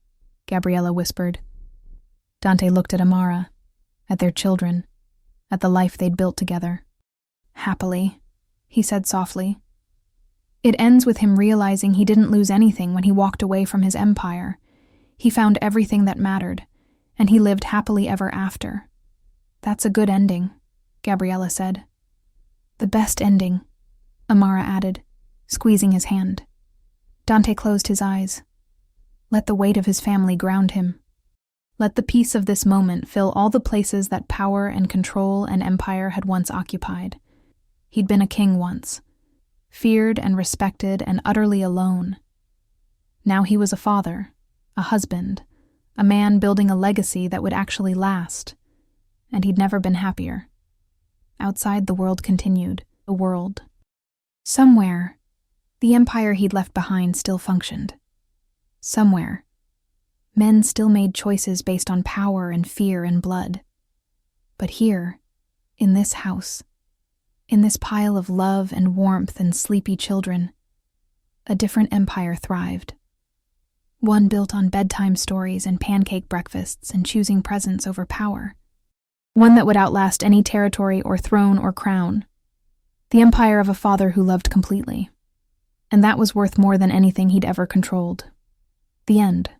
Gabriella whispered. Dante looked at Amara, at their children, at the life they'd built together. "Happily," he said softly. "It ends with him realizing he didn't lose anything when he walked away from his empire. He found everything that mattered, and he lived happily ever after." "That's a good ending," Gabriella said. "The best ending," Amara added, squeezing his hand. Dante closed his eyes. Let the weight of his family ground him. Let the peace of this moment fill all the places that power and control and empire had once occupied. He'd been a king once, feared and respected and utterly alone. Now he was a father, a husband, a man building a legacy that would actually last, and he'd never been happier. Outside, the world continued, the world. Somewhere, the empire he'd left behind still functioned. Somewhere, men still made choices based on power and fear and blood. But here, in this house, in this pile of love and warmth and sleepy children, a different empire thrived. One built on bedtime stories and pancake breakfasts and choosing presents over power. One that would outlast any territory or throne or crown. The empire of a father who loved completely. And that was worth more than anything he'd ever controlled. The end.